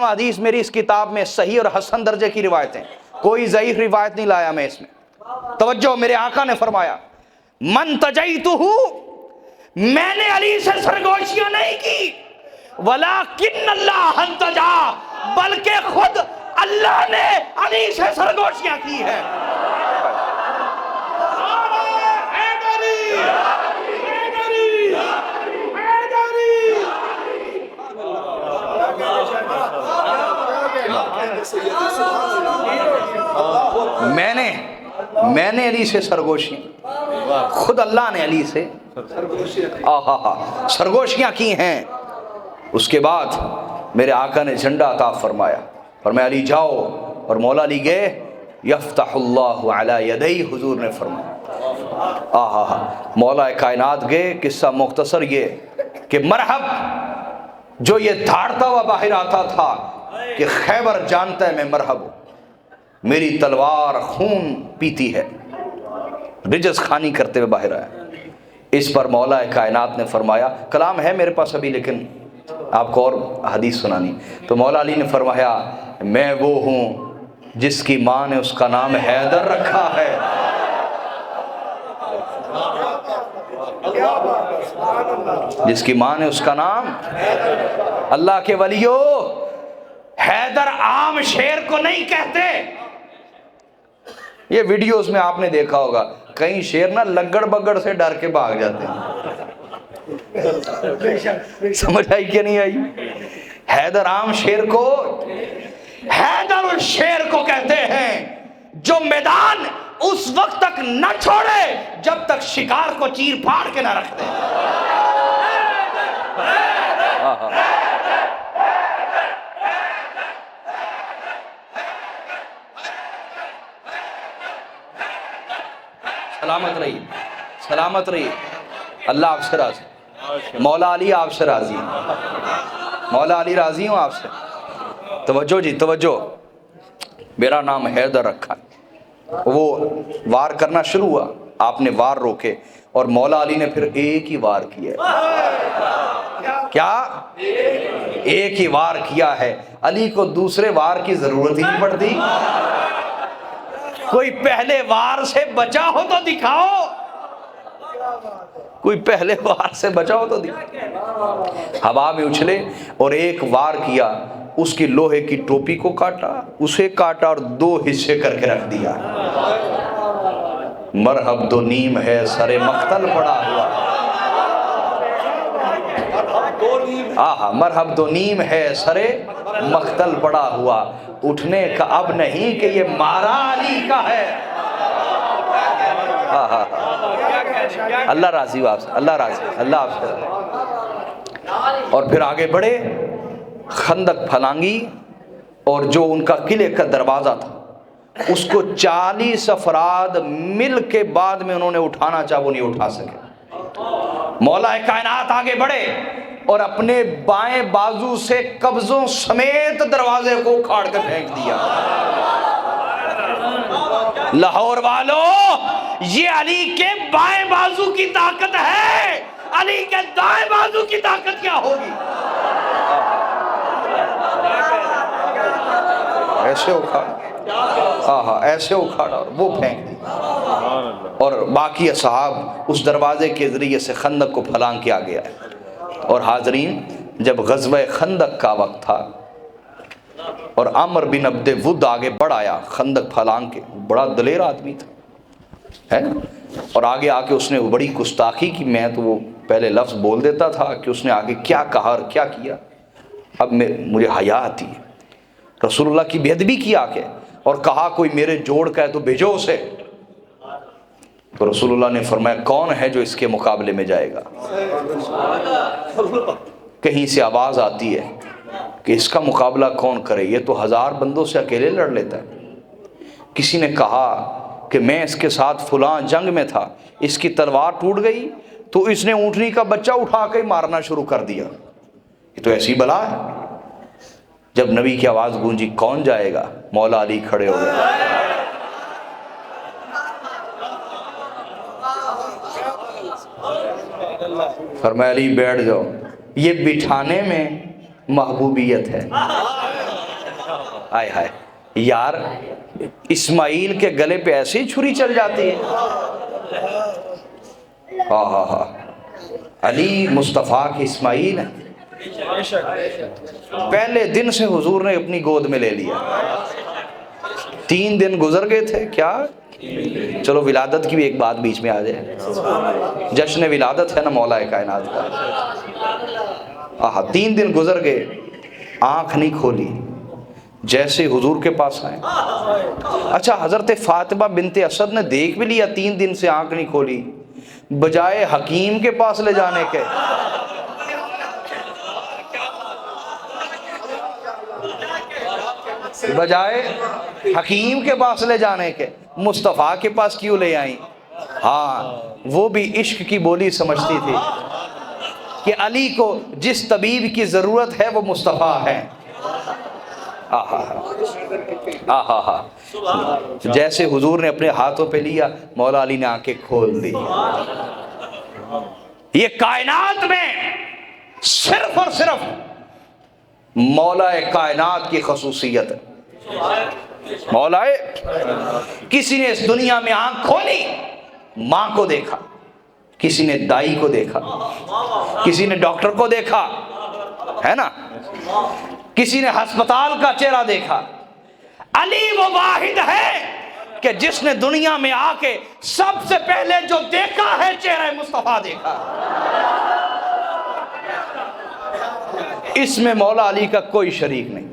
حدیث میری اس کتاب میں صحیح اور حسن درجے کی روایتیں، کوئی ضعیف روایت نہیں لایا میں اس میں۔ توجہ، میرے آقا نے فرمایا من تجیتہ، میں نے علی سے سرگوشیاں نہیں کی، ولیکن اللہ انتجا، بلکہ خود اللہ نے علی سے سرگوشیاں کی ہیں۔ میں نے علی سے سرگوشیاں، خود اللہ نے علی سے سرگوشیاں کی ہیں۔ اس کے بعد میرے آقا نے جھنڈا عطا فرمایا، فرمایا علی جاؤ، اور مولا علی گئے، یفتح اللہ علی یدی، حضور نے فرمایا مولا کائنات گئے۔ قصہ مختصر یہ کہ مرحب جو یہ دھاڑتا ہوا باہر آتا تھا کہ خیبر جانتا ہے میں مرحب ہوں، میری تلوار خون پیتی ہے، رجس خانی کرتے ہوئے باہر آیا۔ اس پر مولا کائنات نے فرمایا، کلام ہے میرے پاس ابھی لیکن آپ کو اور حدیث سنانی، تو مولا علی نے فرمایا میں وہ ہوں جس کی ماں نے اس کا نام حیدر رکھا ہے۔ جس کی ماں نے اس کا نام، اللہ کے ولیو، حیدر عام شیر کو نہیں کہتے۔ یہ ویڈیوز میں آپ نے دیکھا ہوگا کئی شیر نا لگڑ بگڑ سے ڈر کے بھاگ جاتے ہیں، سمجھ آئی کہ نہیں آئی؟ حیدر عام شیر کو، حیدر اس شیر کو کہتے ہیں جو میدان اس وقت تک نہ چھوڑے جب تک شکار کو چیر پھاڑ کے نہ رکھ دے۔ سلامت رہی، سلامت رہی، اللہ آپ سے راضی، مولا علی آپ سے راضی ہیں، مولا علی راضی ہوں آپ سے۔ توجہ جی توجہ، میرا نام حیدر رکھا ہے۔ وہ وار کرنا شروع ہوا، آپ نے وار روکے اور مولا علی نے پھر ایک ہی وار کیا ہے۔ کیا؟ ایک ہی وار کیا ہے۔ علی کو دوسرے وار کی ضرورت ہی نہیں پڑتی۔ کوئی پہلے وار سے بچا ہو تو دکھاؤ، کوئی پہلے وار سے بچا ہو تو دکھاؤ۔ ہوا میں اچھلے اور ایک وار کیا، اس کی لوہے کی ٹوپی کو کاٹا، اسے کاٹا اور دو حصے کر کے رکھ دیا۔ مرحب دو نیم ہے سرے مقتل پڑا ہوا، مرحب دو نیم ہے سرے مقتل پڑا ہوا، اٹھنے کا اب نہیں کہ یہ مارا علی کا ہے۔ اللہ راضی ہو آپ سے، اللہ راضی، اللہ آپ سے راضی۔ اور پھر آگے بڑھے، خندق پھلانگی، اور جو ان کا قلعے کا دروازہ تھا اس کو 40 افراد مل کے بعد میں انہوں نے اٹھانا چاہا، وہ نہیں اٹھا سکے۔ مولا کائنات آگے بڑھے اور اپنے بائیں بازو سے قبضوں سمیت دروازے کو اکھاڑ کے پھینک دیا۔ لاہور والو، یہ علی کے بائیں بازو کی طاقت ہے، علی کے دائیں بازو کی طاقت کیا ہوگی؟ ایسے اکھاڑا، ایسے اکھاڑا اور وہ پھینک دی۔ اور باقی اصحاب اس دروازے کے ذریعے سے خندق کو پھلانگ کے آگے آئے۔ اور حاضرین، جب غزوہ خندق کا وقت تھا اور عمر بن عبد ود آگے بڑھ آیا خندق پھلانگ کے، بڑا دلیر آدمی تھا ہے نا، اور آگے آ کے اس نے بڑی گستاخی کی، میں تو وہ پہلے لفظ بول دیتا تھا کہ اس نے آگے کیا کہا اور کیا کیا، اب مجھے حیا آتی ہے۔ رسول اللہ کی بے ادبی کی آگے اور کہا کوئی میرے جوڑ کا ہے تو بھیجو اسے۔ تو رسول اللہ نے فرمایا کون ہے جو اس کے مقابلے میں جائے گا؟ کہیں سے آواز آتی ہے کہ اس کا مقابلہ کون کرے، یہ تو 1000 بندوں سے اکیلے لڑ لیتا ہے۔ کسی نے کہا کہ میں اس کے ساتھ فلاں جنگ میں تھا، اس کی تلوار ٹوٹ گئی تو اس نے اونٹنی کا بچہ اٹھا کے مارنا شروع کر دیا، یہ تو ایسی بلا ہے۔ جب نبی کی آواز گونجی کون جائے گا، مولا علی کھڑے ہو گئے۔ فرمایا علی بیٹھ جاؤ، یہ بٹھانے میں محبوبیت ہے۔ آئے ہائے یار، اسماعیل کے گلے پہ ایسے ہی چھری چل جاتی ہے۔ ہاں علی مصطفیٰ کی اسماعیل ہے۔ پہلے دن سے حضور نے اپنی گود میں لے لیا۔ 3 دن گزر گئے تھے، کیا چلو ولادت کی بھی ایک بات بیچ میں آ جائے، جشن ولادت ہے نا مولا کائنات کا۔ 3 دن گزر گئے، آنکھ نہیں کھولی، جیسے حضور کے پاس آئے۔ اچھا حضرت فاطمہ بنت اسد نے دیکھ بھی لیا 3 دن سے آنکھ نہیں کھولی، بجائے حکیم کے پاس لے جانے کے مصطفیٰ کے پاس کیوں لے آئیں؟ ہاں وہ بھی عشق کی بولی سمجھتی تھی کہ علی کو جس طبیب کی ضرورت ہے وہ مصطفیٰ ہے۔ جیسے حضور نے اپنے ہاتھوں پہ لیا، مولا علی نے آنکھیں کھول دی۔ یہ کائنات میں صرف اور صرف مولا کائنات کی خصوصیت ہے۔ مولا کسی نے اس دنیا میں آنکھ کھولی، ماں کو دیکھا، کسی نے دائی کو دیکھا، کسی نے ڈاکٹر کو دیکھا، ہے نا، کسی نے ہسپتال کا چہرہ دیکھا۔ علی وہ واحد ہے کہ جس نے دنیا میں آ کے سب سے پہلے جو دیکھا ہے چہرہ مصطفیٰ دیکھا۔ اس میں مولا علی کا کوئی شریک نہیں،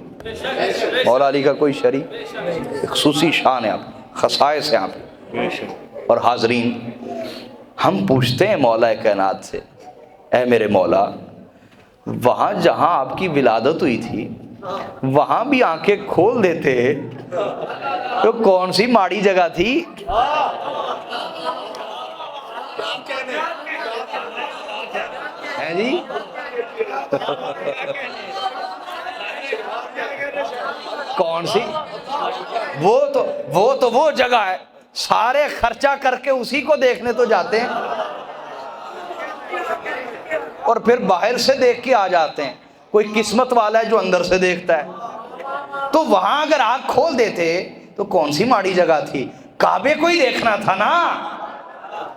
مولا علی کا کوئی شریک، خصوصی شان ہے، آپ خصائص ہیں آپ۔ اور حاضرین، ہم پوچھتے ہیں مولا کائنات سے، اے میرے مولا، وہاں جہاں آپ کی ولادت ہوئی تھی وہاں بھی آنکھیں کھول دیتے تو کون سی ماڑی جگہ تھی؟ ہیں جی؟ کون سی؟ وہ جگہ ہے، سارے خرچہ کر کے اسی کو دیکھنے تو جاتے ہیں اور پھر باہر سے دیکھ کے آ جاتے ہیں۔ کوئی قسمت والا ہے جو اندر سے دیکھتا ہے۔ تو وہاں اگر آنکھ کھول دیتے تو کون سی ماڑی جگہ تھی، کعبے کو ہی دیکھنا تھا نا۔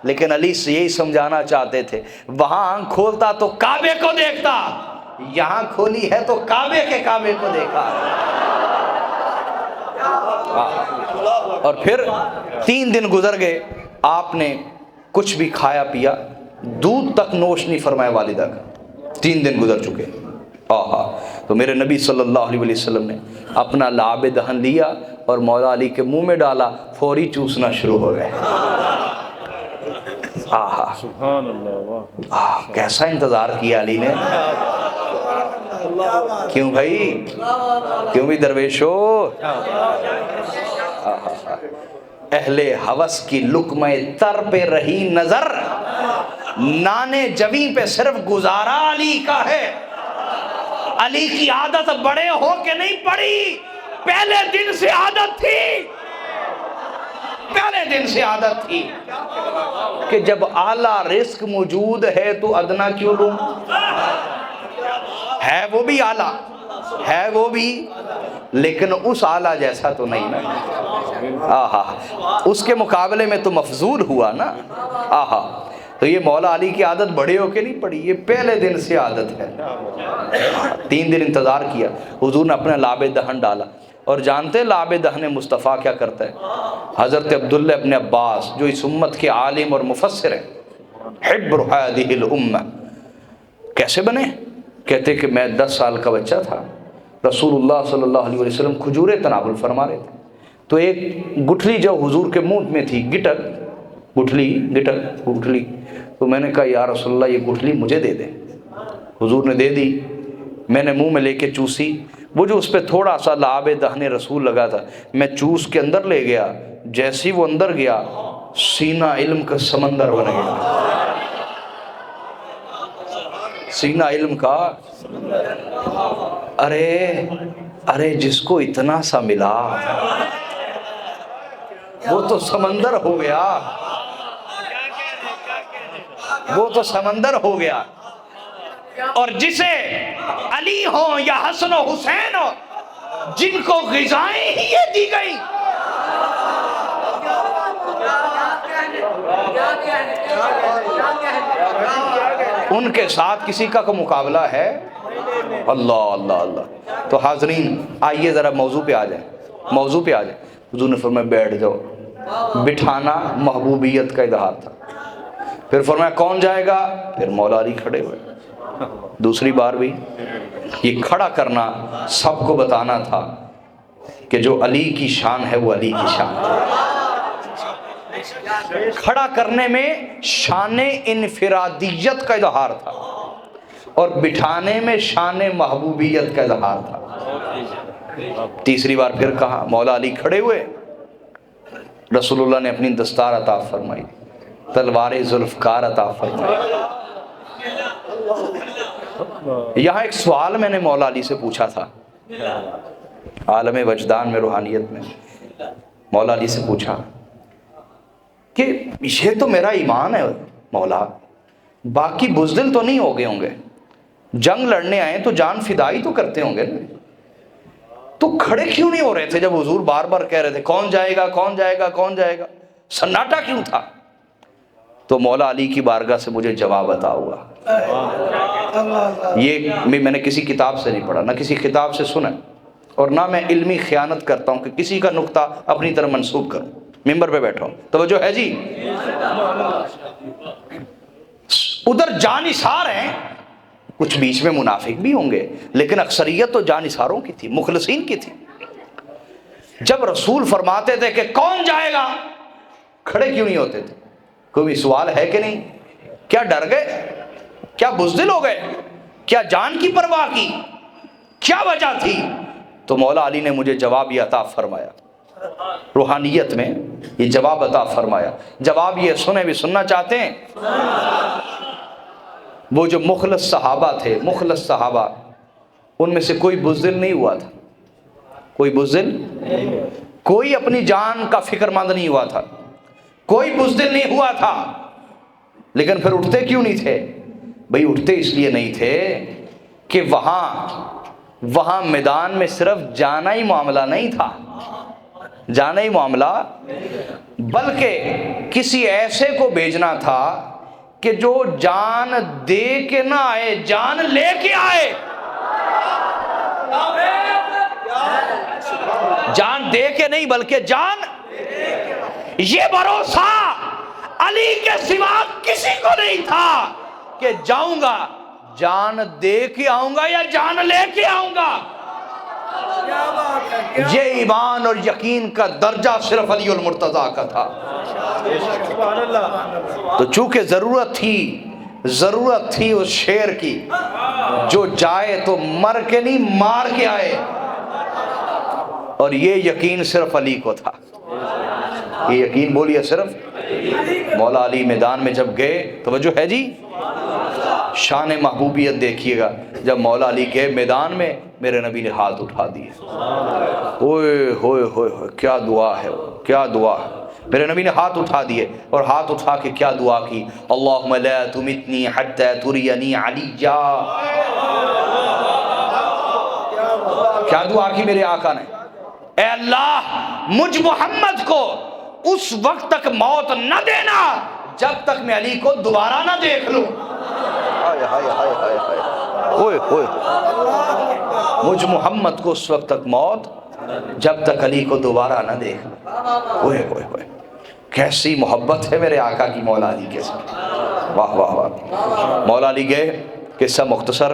لیکن علی سے یہی سمجھانا چاہتے تھے، وہاں آنکھ کھولتا تو کعبے کو دیکھتا، یہاں کھولی ہے تو کعبے کے کعبے کو دیکھا۔ اور پھر 3 دن گزر گئے، آپ نے کچھ بھی کھایا پیا، دودھ تک نوش نہیں فرمایا والدہ کا۔ 3 دن گزر چکے۔ تو میرے نبی صلی اللہ علیہ وسلم نے اپنا لعاب دہن لیا اور مولا علی کے منہ میں ڈالا، فوری چوسنا شروع ہو گئے۔ سبحان اللہ، کیسا انتظار کیا علی نے۔ کیوں بھائی، کیوں بھی درویشو؟ اہل ہوس کی لقمہ تر پہ رہی نظر، نانے جویں پہ صرف گزارا علی کا ہے۔ علی کی عادت بڑے ہو کے نہیں پڑی، پہلے دن سے عادت تھی، پہلے دن سے عادت تھی کہ جب اعلیٰ رزق موجود ہے تو ادنا کیوں لوں؟ ہے وہ بھی اعلیٰ، ہے وہ بھی، لیکن اس اعلیٰ جیسا تو نہیں نا۔ اس کے مقابلے میں تو مفضول ہوا نا۔ تو یہ مولا علی کی عادت بڑے ہو کے نہیں پڑی، یہ پہلے دن سے عادت ہے۔ 3 دن انتظار کیا، حضور نے اپنا لعاب دہن ڈالا۔ اور جانتے ہیں لعاب دہن مصطفیٰ کیا کرتا ہے؟ حضرت عبداللہ ابن عباس جو اس امت کے عالم اور مفسر ہیں، حبر هذه الامہ، کیسے بنے؟ کہتے کہ میں 10 سال کا بچہ تھا، رسول اللہ صلی اللہ علیہ وسلم کھجوریں تناول فرما رہے تھے، تو ایک گٹھلی جو حضور کے منہ میں تھی، گٹھلی، تو میں نے کہا یا رسول اللہ یہ گٹھلی مجھے دے دیں۔ حضور نے دے دی، میں نے منہ میں لے کے چوسی، وہ جو اس پہ تھوڑا سا لعاب دہن رسول لگا تھا میں چوس کے اندر لے گیا، جیسی وہ اندر گیا سینہ علم کا سمندر بن گیا، سینہ علم کا۔ ارے جس کو اتنا سا ملا وہ تو سمندر ہو گیا، وہ تو سمندر ہو گیا۔ اور جسے علی ہوں یا حسن و حسین ہو، جن کو غذائیں ہی یہ دی گئی، ان کے ساتھ کسی کا کوئی مقابلہ ہے؟ اللہ اللہ اللہ۔ تو حاضرین آئیے ذرا موضوع پہ آ جائیں، موضوع پہ آ جائیں۔ حضور نے فرمایا بیٹھ جاؤ، بٹھانا محبوبیت کا اظہار تھا۔ پھر فرمایا کون جائے گا؟ پھر مولا علی کھڑے ہوئے۔ دوسری بار بھی یہ کھڑا کرنا سب کو بتانا تھا کہ جو علی کی شان ہے وہ علی کی شان ہے۔ کھڑا کرنے میں شان انفرادیت کا اظہار تھا اور بٹھانے میں شان محبوبیت کا اظہار تھا۔ تیسری بار پھر کہا، مولا علی کھڑے ہوئے، رسول اللہ نے اپنی دستار عطا فرمائی، تلوار ذوالفقار عطا فرمائی۔ یہاں ایک سوال میں نے مولا علی سے پوچھا تھا، عالم وجدان میں، روحانیت میں، مولا علی سے پوچھا کہ یہ تو میرا ایمان ہے مولا، باقی بزدل تو نہیں ہو گئے ہوں گے، جنگ لڑنے آئے تو جان فدائی تو کرتے ہوں گے نا، تو کھڑے کیوں نہیں ہو رہے تھے جب حضور بار بار کہہ رہے تھے کون جائے گا کون جائے گا کون جائے گا؟ سناٹا کیوں تھا؟ تو مولا علی کی بارگاہ سے مجھے جواب عطا ہوا۔ یہ میں نے کسی کتاب سے نہیں پڑھا، نہ کسی کتاب سے سنا، اور نہ میں علمی خیانت کرتا ہوں کہ کسی کا نقطہ اپنی طرف منسوب کروں، ممبر پہ بیٹھا ہوں۔ توجہ ہے جی؟ ادھر جانثار ہیں، کچھ بیچ میں منافق بھی ہوں گے، لیکن اکثریت تو جانثاروں کی تھی، مخلصین کی تھی۔ جب رسول فرماتے تھے کہ کون جائے گا، کھڑے کیوں نہیں ہوتے تھے؟ کوئی سوال ہے کہ نہیں؟ کیا ڈر گئے؟ کیا بزدل ہو گئے؟ کیا جان کی پرواہ کی؟ کیا وجہ تھی؟ تو مولا علی نے مجھے جواب یہ عطا فرمایا، روحانیت میں یہ جواب عطا فرمایا۔ جواب یہ سنے بھی سننا چاہتے ہیں؟ وہ جو مخلص صحابہ تھے، مخلص صحابہ، ان میں سے کوئی بزدل نہیں ہوا تھا، کوئی بزدل، کوئی اپنی جان کا فکر مند نہیں ہوا تھا، کوئی بزدل نہیں ہوا تھا۔ لیکن پھر اٹھتے کیوں نہیں تھے؟ بھئی اٹھتے اس لیے نہیں تھے کہ وہاں میدان میں صرف جانا ہی معاملہ نہیں تھا، جانا ہی معاملہ، بلکہ کسی ایسے کو بھیجنا تھا کہ جو جان دے کے نہ آئے، جان لے کے آئے۔ جان دے کے نہیں بلکہ جان، یہ بھروسہ علی کے سوا کسی کو نہیں تھا کہ جاؤں گا جان دے کے آؤں گا یا جان لے کے آؤں گا۔ یہ ایمان اور یقین کا درجہ صرف علی المرتضیٰ کا تھا۔ تو چونکہ ضرورت تھی اس شیر کی، جو جائے تو مر کے نہیں مار کے آئے، اور یہ یقین صرف علی کو تھا۔ یہ یقین بولیے صرف مولا علی میدان میں جب گئے، توجہ ہے جی؟ شان محبوبیت دیکھیے گا، جب مولا علی گئے میدان میں، میرے نبی نے ہاتھ اٹھا دیے، اوئے ہوئے ہوئے، کیا دعا ہے، کیا دعا ہے۔ میرے نبی نے ہاتھ اٹھا دیے اور ہاتھ اٹھا کے کیا دعا کی؟ اللہم لا تمتنی حتی ترینی علیہ۔ کیا دعا کی میرے آقا نے؟ اے اللہ مجھ محمد کو اس وقت تک موت نہ دینا جب تک میں علی کو دوبارہ نہ دیکھ لوں۔ مجھ محمد کو اس وقت تک موت جب تک علی کو دوبارہ نہ دیکھ لوں۔ کیسی محبت ہے میرے آقا کی مولا علی کے ساتھ، واہ واہ واہ۔ مولا علی گئے، قصہ مختصر،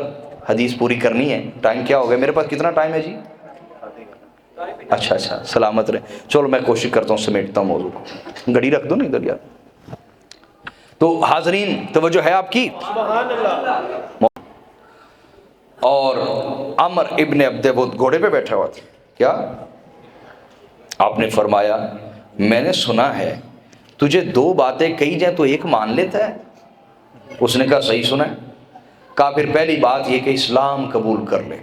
حدیث پوری کرنی ہے، ٹائم کیا ہو گیا؟ میرے پاس کتنا ٹائم ہے جی؟ اچھا سلامت رہے۔ چلو میں کوشش کرتا ہوں سمیٹتا ہوں موضوع کو، گھڑی رکھ دو نا ادھر یار۔ تو حاضرین توجہ ہے آپ کی؟ اور عمر ابن عبد ود گھوڑے پہ بیٹھا ہوا تھا. کیا آپ نے فرمایا میں نے سنا ہے تجھے دو باتیں کہی جائیں تو ایک مان لیتا ہے. اس نے کہا صحیح سنا ہے. کہا پھر پہلی بات یہ کہ اسلام قبول کر لے.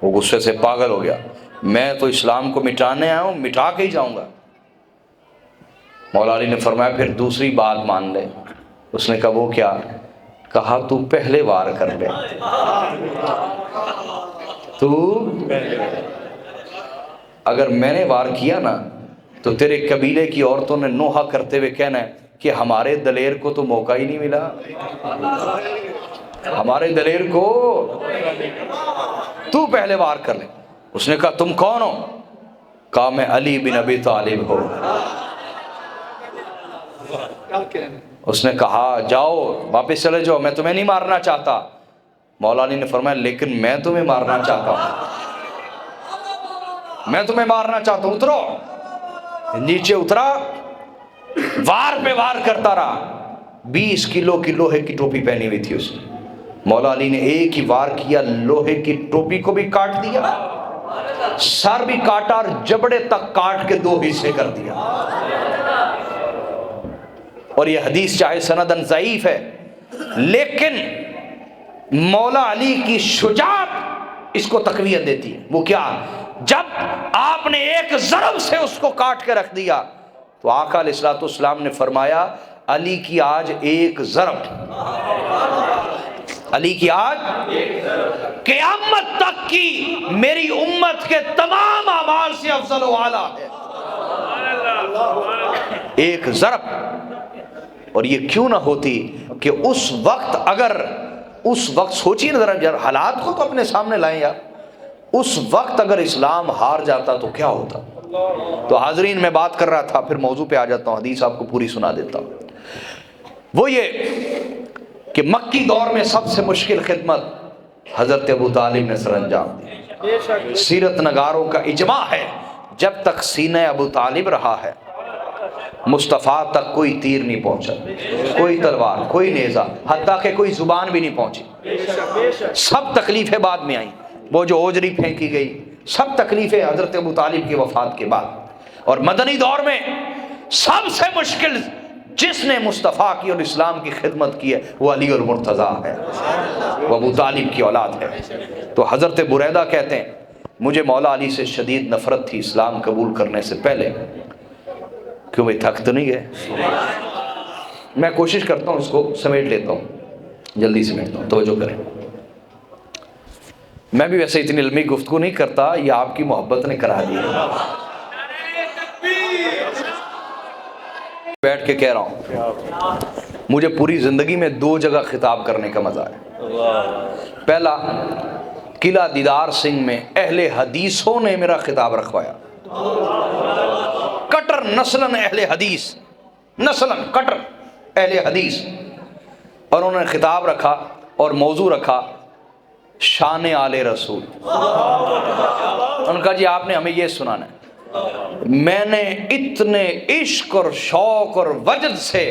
وہ غصے سے پاگل ہو گیا. میں تو اسلام کو مٹانے آیا ہوں, مٹا کے ہی جاؤں گا. مولا علی نے فرمایا پھر دوسری بات مان لے. اس نے کہا وہ کیا؟ کہا تو پہلے وار کر لے. تو اگر میں نے وار کیا نا تو تیرے قبیلے کی عورتوں نے نوحہ کرتے ہوئے کہنا ہے کہ ہمارے دلیر کو تو موقع ہی نہیں ملا, ہمارے دلیر کو, تو پہلے وار کر لے. اس نے کہا تم کون ہو؟ کہا میں علی بن ابی طالب ہوں. اس نے کہا جاؤ واپس چلے جاؤ, میں تمہیں نہیں مارنا چاہتا. مولا علی نے فرمایا لیکن میں تمہیں مارنا چاہتا ہوں, میں تمہیں مارنا چاہتا ہوں. اترو. نیچے اترا, وار پہ وار کرتا رہا. 20 کلو کی لوہے کی ٹوپی پہنی ہوئی تھی اس نے. مولا علی نے ایک ہی وار کیا, لوہے کی ٹوپی کو بھی کاٹ دیا, سر بھی کاٹا اور جبڑے تک کاٹ کے 2 حصے کر دیا. اور یہ حدیث چاہے سندن ضعیف ہے لیکن مولا علی کی شجاعت اس کو تقویت دیتی ہے. وہ کیا؟ جب آپ نے ایک ضرب سے اس کو کاٹ کے رکھ دیا تو آقا علیہ الصلوۃ والسلام نے فرمایا علی کی آج ایک ضرب, علی کی آج قیامت تک کی میری امت کے تمام اعمال سے افضل و اعلیٰ ہے. ایک ضرب. اور یہ کیوں نہ ہوتی کہ اس وقت, اگر اس وقت سوچیے نا ذرا, حالات کو تو اپنے سامنے لائیں یار. اس وقت اگر اسلام ہار جاتا تو کیا ہوتا؟ تو حاضرین میں بات کر رہا تھا, پھر موضوع پہ آ جاتا ہوں, حدیث آپ کو پوری سنا دیتا ہوں. وہ یہ کہ مکی دور میں سب سے مشکل خدمت حضرت ابو طالب نے سر انجام دی. سیرت نگاروں کا اجماع ہے جب تک سینہ ابو طالب رہا ہے مصطفیٰ تک کوئی تیر نہیں پہنچا, کوئی تلوار, کوئی نیزہ, حتیٰ کہ کوئی زبان بھی نہیں پہنچی. سب تکلیفیں بعد میں آئیں. وہ جو اوجری پھینکی گئی, سب تکلیفیں حضرت ابو طالب کی وفات کے بعد. اور مدنی دور میں سب سے مشکل جس نے مصطفیٰ کی اور اسلام کی خدمت کی ہے وہ علی المرتضیٰ ہے, وہ ابو طالب کی اولاد ہے. تو حضرت بریدہ کہتے ہیں مجھے مولا علی سے شدید نفرت تھی اسلام قبول کرنے سے پہلے. کیوں بھائی تھک تو نہیں گئے؟ میں کوشش کرتا ہوں اس کو سمیٹ لیتا ہوں, جلدی سمیٹتا ہوں, توجہ کریں. میں بھی ویسے اتنی علمی گفتگو نہیں کرتا, یہ آپ کی محبت نے کرا دی. بیٹھ کے کہہ رہا ہوں مجھے پوری زندگی میں 2 جگہ خطاب کرنے کا مزہ ہے. پہلا قلعہ دیدار سنگھ میں اہل حدیثوں نے میرا خطاب رکھوایا, کٹر نسلن اہل حدیث, نسلن کٹر اہل حدیث, اور انہوں نے خطاب رکھا اور موضوع رکھا شان آل رسول. ان کا جی آپ نے ہمیں یہ سنانا ہے. میں نے اتنے عشق اور شوق اور وجد سے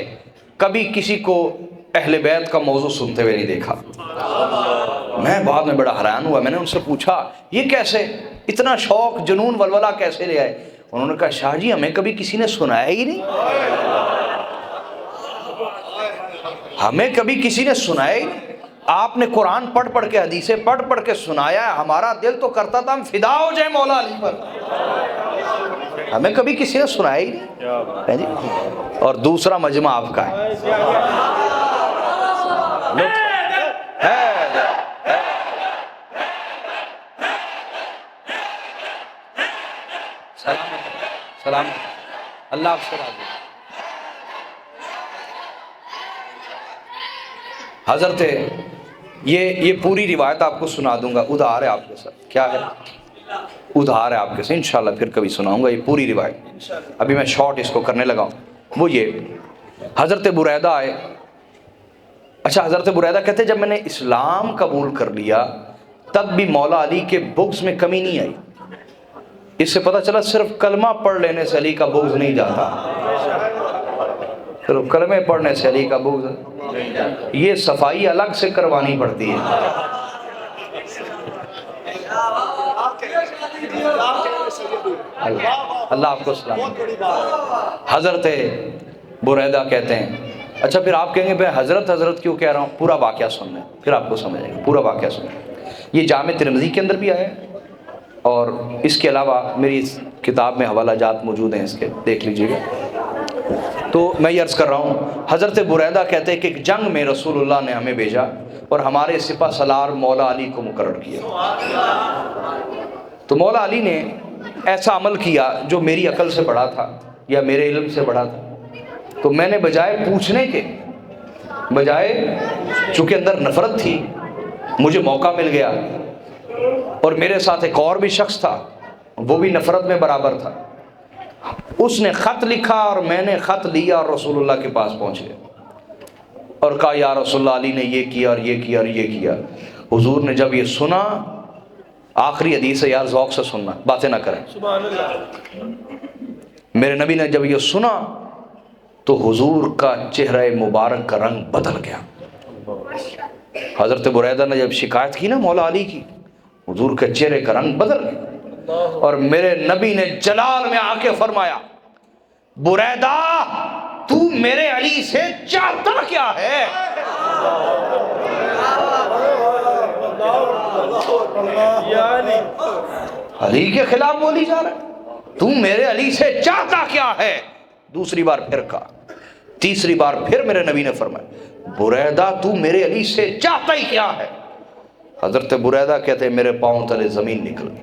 کبھی کسی کو اہل بیت کا موضوع سنتے ہوئے نہیں دیکھا. میں بعد میں بڑا حیران ہوا. میں نے ان سے پوچھا یہ کیسے, اتنا شوق, جنون, ولولہ کیسے لے آئے؟ انہوں نے کہا شاہ جی ہمیں کبھی کسی نے سنایا ہی نہیں, ہمیں کبھی کسی نے سنایا ہی نہیں. آپ نے قرآن پڑھ پڑھ کے, حدیثیں پڑھ پڑھ کے سنایا ہے, ہمارا دل تو کرتا تھا ہم فدا ہو جائیں مولا علی پر, ہمیں کبھی کسی نے سنایا ہی نہیں جی. اور دوسرا مجمع آپ کا ہے. سلام اللہ آپ سے راضی. حضرت یہ پوری روایت آپ کو سنا دوں گا, ادھار ہے آپ کے ساتھ. کیا ہے؟ ادھار ہے آپ کے ساتھ, انشاءاللہ پھر کبھی سناؤں گا یہ پوری روایت. ابھی میں شارٹ اس کو کرنے لگا ہوں. وہ یہ حضرت بریدہ آئے. اچھا, حضرت بریدہ کہتے جب میں نے اسلام قبول کر لیا تب بھی مولا علی کے بغض میں کمی نہیں آئی. اس سے پتہ چلا صرف کلمہ پڑھ لینے سے علی کا بغض نہیں جاتا, صرف کلمے پڑھنے سے علی کا بغض, یہ صفائی الگ سے کروانی پڑتی ہے. اللہ آپ کو سلام۔ حضرت بریدہ کہتے ہیں، اچھا پھر آپ کہیں گے بھائی حضرت حضرت کیوں کہہ رہا ہوں؟ پورا واقعہ سن لیں پھر آپ کو سمجھ آئے گا، پورا واقعہ سن لیں۔ یہ جامع ترمذی کے اندر بھی آیا ہے، اور اس کے علاوہ میری اس کتاب میں حوالہ جات موجود ہیں، اس کے دیکھ لیجیے گا۔ تو میں یہ عرض کر رہا ہوں، حضرت بریدہ کہتے ہیں کہ ایک جنگ میں رسول اللہ نے ہمیں بھیجا اور ہمارے سپہ سالار مولا علی کو مقرر کیا۔ تو مولا علی نے ایسا عمل کیا جو میری عقل سے بڑا تھا یا میرے علم سے بڑا تھا، تو میں نے بجائے پوچھنے کے، بجائے چونکہ اندر نفرت تھی، مجھے موقع مل گیا، اور میرے ساتھ ایک اور بھی شخص تھا وہ بھی نفرت میں برابر تھا، اس نے خط لکھا اور میں نے خط لیا اور رسول اللہ کے پاس پہنچ گیا اور کہا یا رسول اللہ علی نے یہ کیا اور یہ کیا اور یہ کیا۔ حضور نے جب یہ سنا، آخری حدیث ہے یار ذوق سے سننا، باتیں نہ کریں، سبحان اللہ۔ میرے نبی نے جب یہ سنا تو حضور کا چہرہ مبارک کا رنگ بدل گیا۔ حضرت بریدہ نے جب شکایت کی نا مولا علی کی، حضور کے چہرے کا رنگ بدل گیا، اور میرے نبی نے جلال میں آ کے فرمایا بریدہ تو میرے علی سے چاہتا کیا ہے؟ علی کے خلاف بولی جا رہا ہے، تو میرے علی سے چاہتا کیا ہے؟ دوسری بار پھر کہا، تیسری بار پھر میرے نبی نے فرمایا بریدہ تو میرے علی سے چاہتا ہی کیا ہے؟ حضرت بریدہ کہتے ہیں میرے پاؤں تلے زمین نکل گئی،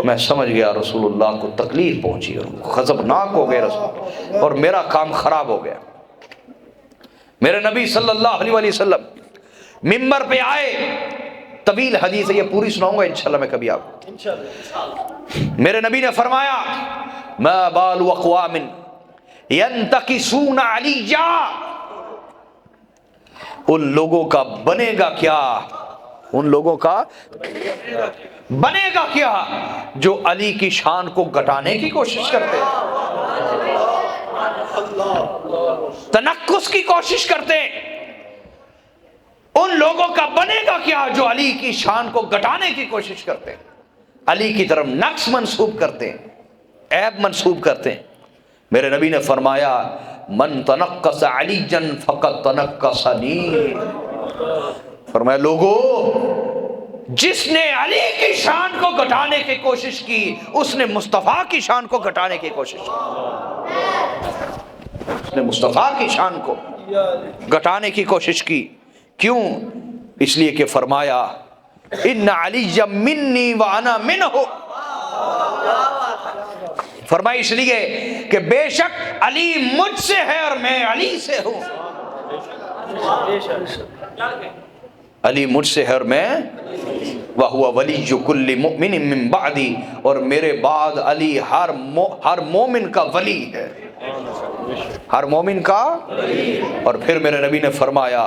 میں سمجھ گیا رسول اللہ کو تکلیف پہنچی اور غضبناک ہو گئے رسول، اور میرا کام خراب ہو گیا۔ میرے نبی صلی اللہ علیہ وسلم منبر پہ آئے، طویل حدیث ہے یہ پوری سناؤں گا انشاءاللہ میں کبھی آپ کو۔ میرے نبی نے فرمایا ما بال اقوام ینتقصون علیہ، ان لوگوں کا بنے گا کیا، ان لوگوں کا بنے گا کیا جو علی کی شان کو گھٹانے کی کوشش کرتے ہیں، تنقص کی کوشش کرتے ہیں۔ ان لوگوں کا بنے گا کیا جو علی کی شان کو گھٹانے کی کوشش کرتے ہیں، علی کی طرف نقص منسوب کرتے ہیں، عیب منسوب کرتے ہیں۔ میرے نبی نے فرمایا من تنقص علیجا فقد تنقصنی، فرمایا لوگو جس نے علی کی شان کو گھٹانے کی کوشش کی اس نے مصطفیٰ کی شان کو گھٹانے کی کوشش کی، اس نے مصطفیٰ کی شان کو گھٹانے کی کوشش کی۔ کیوں؟ اس لیے کہ فرمایا ان علی منی وانا منہ، فرمایا اس لیے کہ بے شک علی مجھ سے ہے اور میں علی سے ہوں، علی مجھ سے ہے اور میں وَهُوَ وَلِيُّ كُلِّ مُؤْمِنٍ مِّن بَعْدِي، اور میرے بعد علی ہر مومن کا ولی ہے، ہر مومن کا۔ اور پھر میرے نبی نے فرمایا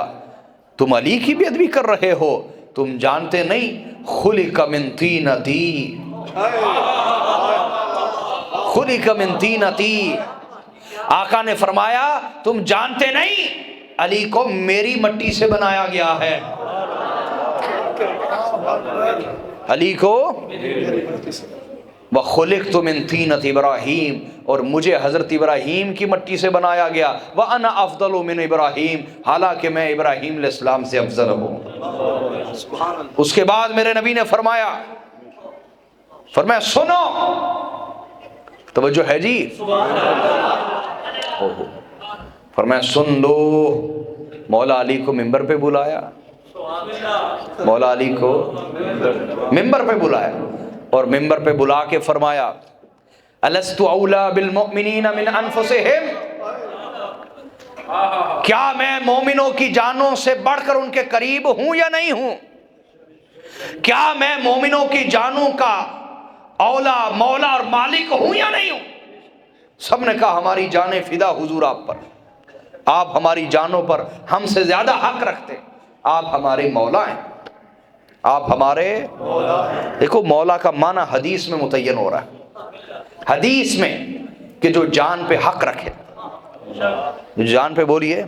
تم علی کی بے ادبی کر رہے ہو، تم جانتے نہیں خلق من طینتی، خلق من طینتی، آقا نے فرمایا تم جانتے نہیں علی کو میری مٹی سے بنایا گیا ہے، علی کو وَخُلِقْتُ مِن طِينَةِ إِبْرَاهِيمَ، اور مجھے حضرت ابراہیم کی مٹی سے بنایا گیا، وَأَنَا أَفْضَلُ مِنْ إِبْرَاهِيمَ، حالانکہ میں ابراہیم علیہ السلام سے افضل ہوں۔ اس کے بعد میرے نبی نے فرمایا سنو، توجہ ہے جی، فرمایا سن لو، مولا علی کو منبر پہ بلایا، مولا علی کو منبر پہ بلایا، اور منبر پہ بلا کے فرمایا الست اولا بالمؤمنین من انفسہم، کیا میں مومنوں کی جانوں سے بڑھ کر ان کے قریب ہوں یا نہیں ہوں؟ کیا میں مومنوں کی جانوں کا اولا مولا اور مالک ہوں یا نہیں ہوں؟ سب نے کہا ہماری جانیں فدا حضور آپ پر، آپ ہماری جانوں پر ہم سے زیادہ حق رکھتے، آپ ہمارے مولا ہیں، آپ ہمارے مولا ہیں۔ دیکھو مولا کا معنی حدیث میں متعین ہو رہا ہے، حدیث میں کہ جو جان پہ حق رکھے، جو جان پہ بولیے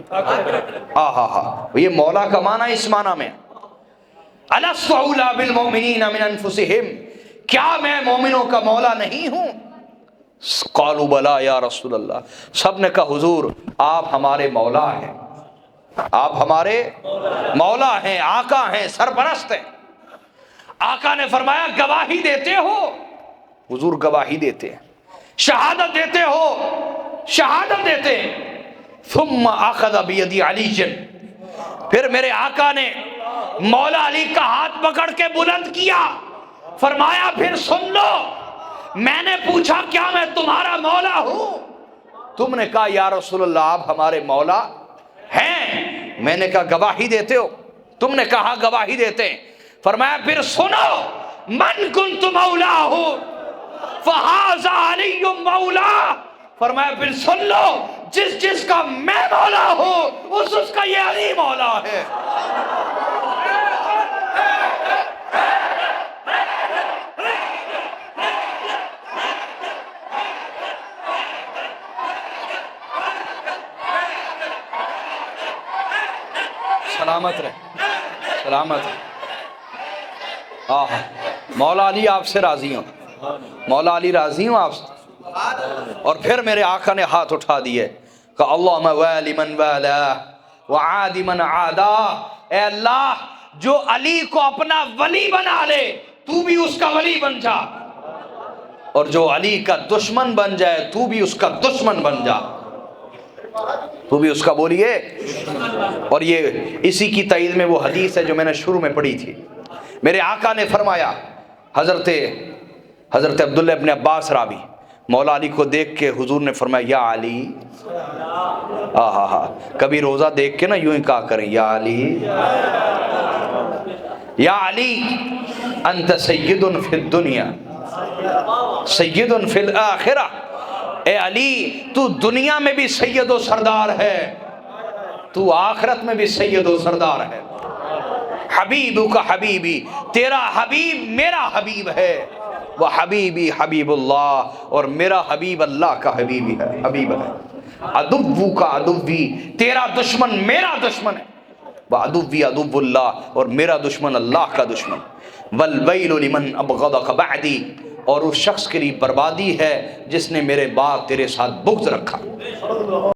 یہ مولا کا معنی اس معنی میں الست اولی بالمؤمنین من انفسہم، کیا میں مومنوں کا مولا نہیں ہوں؟ قالوا بلا یا رسول اللہ، سب نے کہا حضور آپ ہمارے مولا ہیں، آپ ہمارے مولا ہیں، آقا ہیں، سرپرست ہیں۔ آقا نے فرمایا گواہی دیتے ہو؟ حضور گواہی دیتے ہیں۔ شہادت دیتے ہو؟ شہادت دیتے ہیں۔ ثم اخذ بید علی، پھر میرے آقا نے مولا علی کا ہاتھ پکڑ کے بلند کیا، فرمایا پھر سن لو، میں نے پوچھا کیا میں تمہارا مولا ہوں؟ تم نے کہا یا رسول اللہ آپ ہمارے مولا ہیں۔ میں نے کہا گواہی دیتے ہو؟ تم نے کہا گواہی دیتے ہیں۔ فرمایا پھر سنو، من کنت مولاہ فہذا علی مولا، فرمایا پھر سن لو، جس جس کا میں مولا ہوں اس کا یہ علی مولا ہے۔ سلامت رہے، سلامت رہے۔ مولا علی آپ سے راضی ہوں، مولا علی راضی ہوں آپ سے۔ اور پھر میرے آقا نے ہاتھ اٹھا دیے کہ اللہم والی من والا وعادی من عادا، اے اللہ جو علی کو اپنا ولی بنا لے تو بھی اس کا ولی بن جا، اور جو علی کا دشمن بن جائے تو بھی اس کا دشمن بن جا، تو بھی اس کا بولیے۔ اور یہ اسی کی تائید میں وہ حدیث ہے جو میں نے شروع میں پڑھی تھی۔ میرے آقا نے فرمایا، حضرت عبداللہ ابن عباس راوی، مولا علی کو دیکھ کے حضور نے فرمایا یا علی، کبھی روزہ دیکھ کے نا یوں ہی کہا کریں یا علی، یا علی انت سید فی الدنیا سید فی الاخرہ، اے علی تو دنیا میں بھی سید و سردار ہے، تو آخرت میں بھی سید و سردار ہے۔ حبیبک حبیبی، تیرا حبیب میرا حبیب ہے، وہ حبیبی حبیب اللہ، اور میرا حبیب اللہ کا حبیب ہے۔ عدو کا عدوی، تیرا دشمن میرا دشمن ہے، وہ عدوی عدو اللہ، اور میرا دشمن اللہ کا دشمن۔ والویل لمن ابغضک بعدی، اور اس شخص کے لیے بربادی ہے جس نے میرے بعد تیرے ساتھ بغض رکھا۔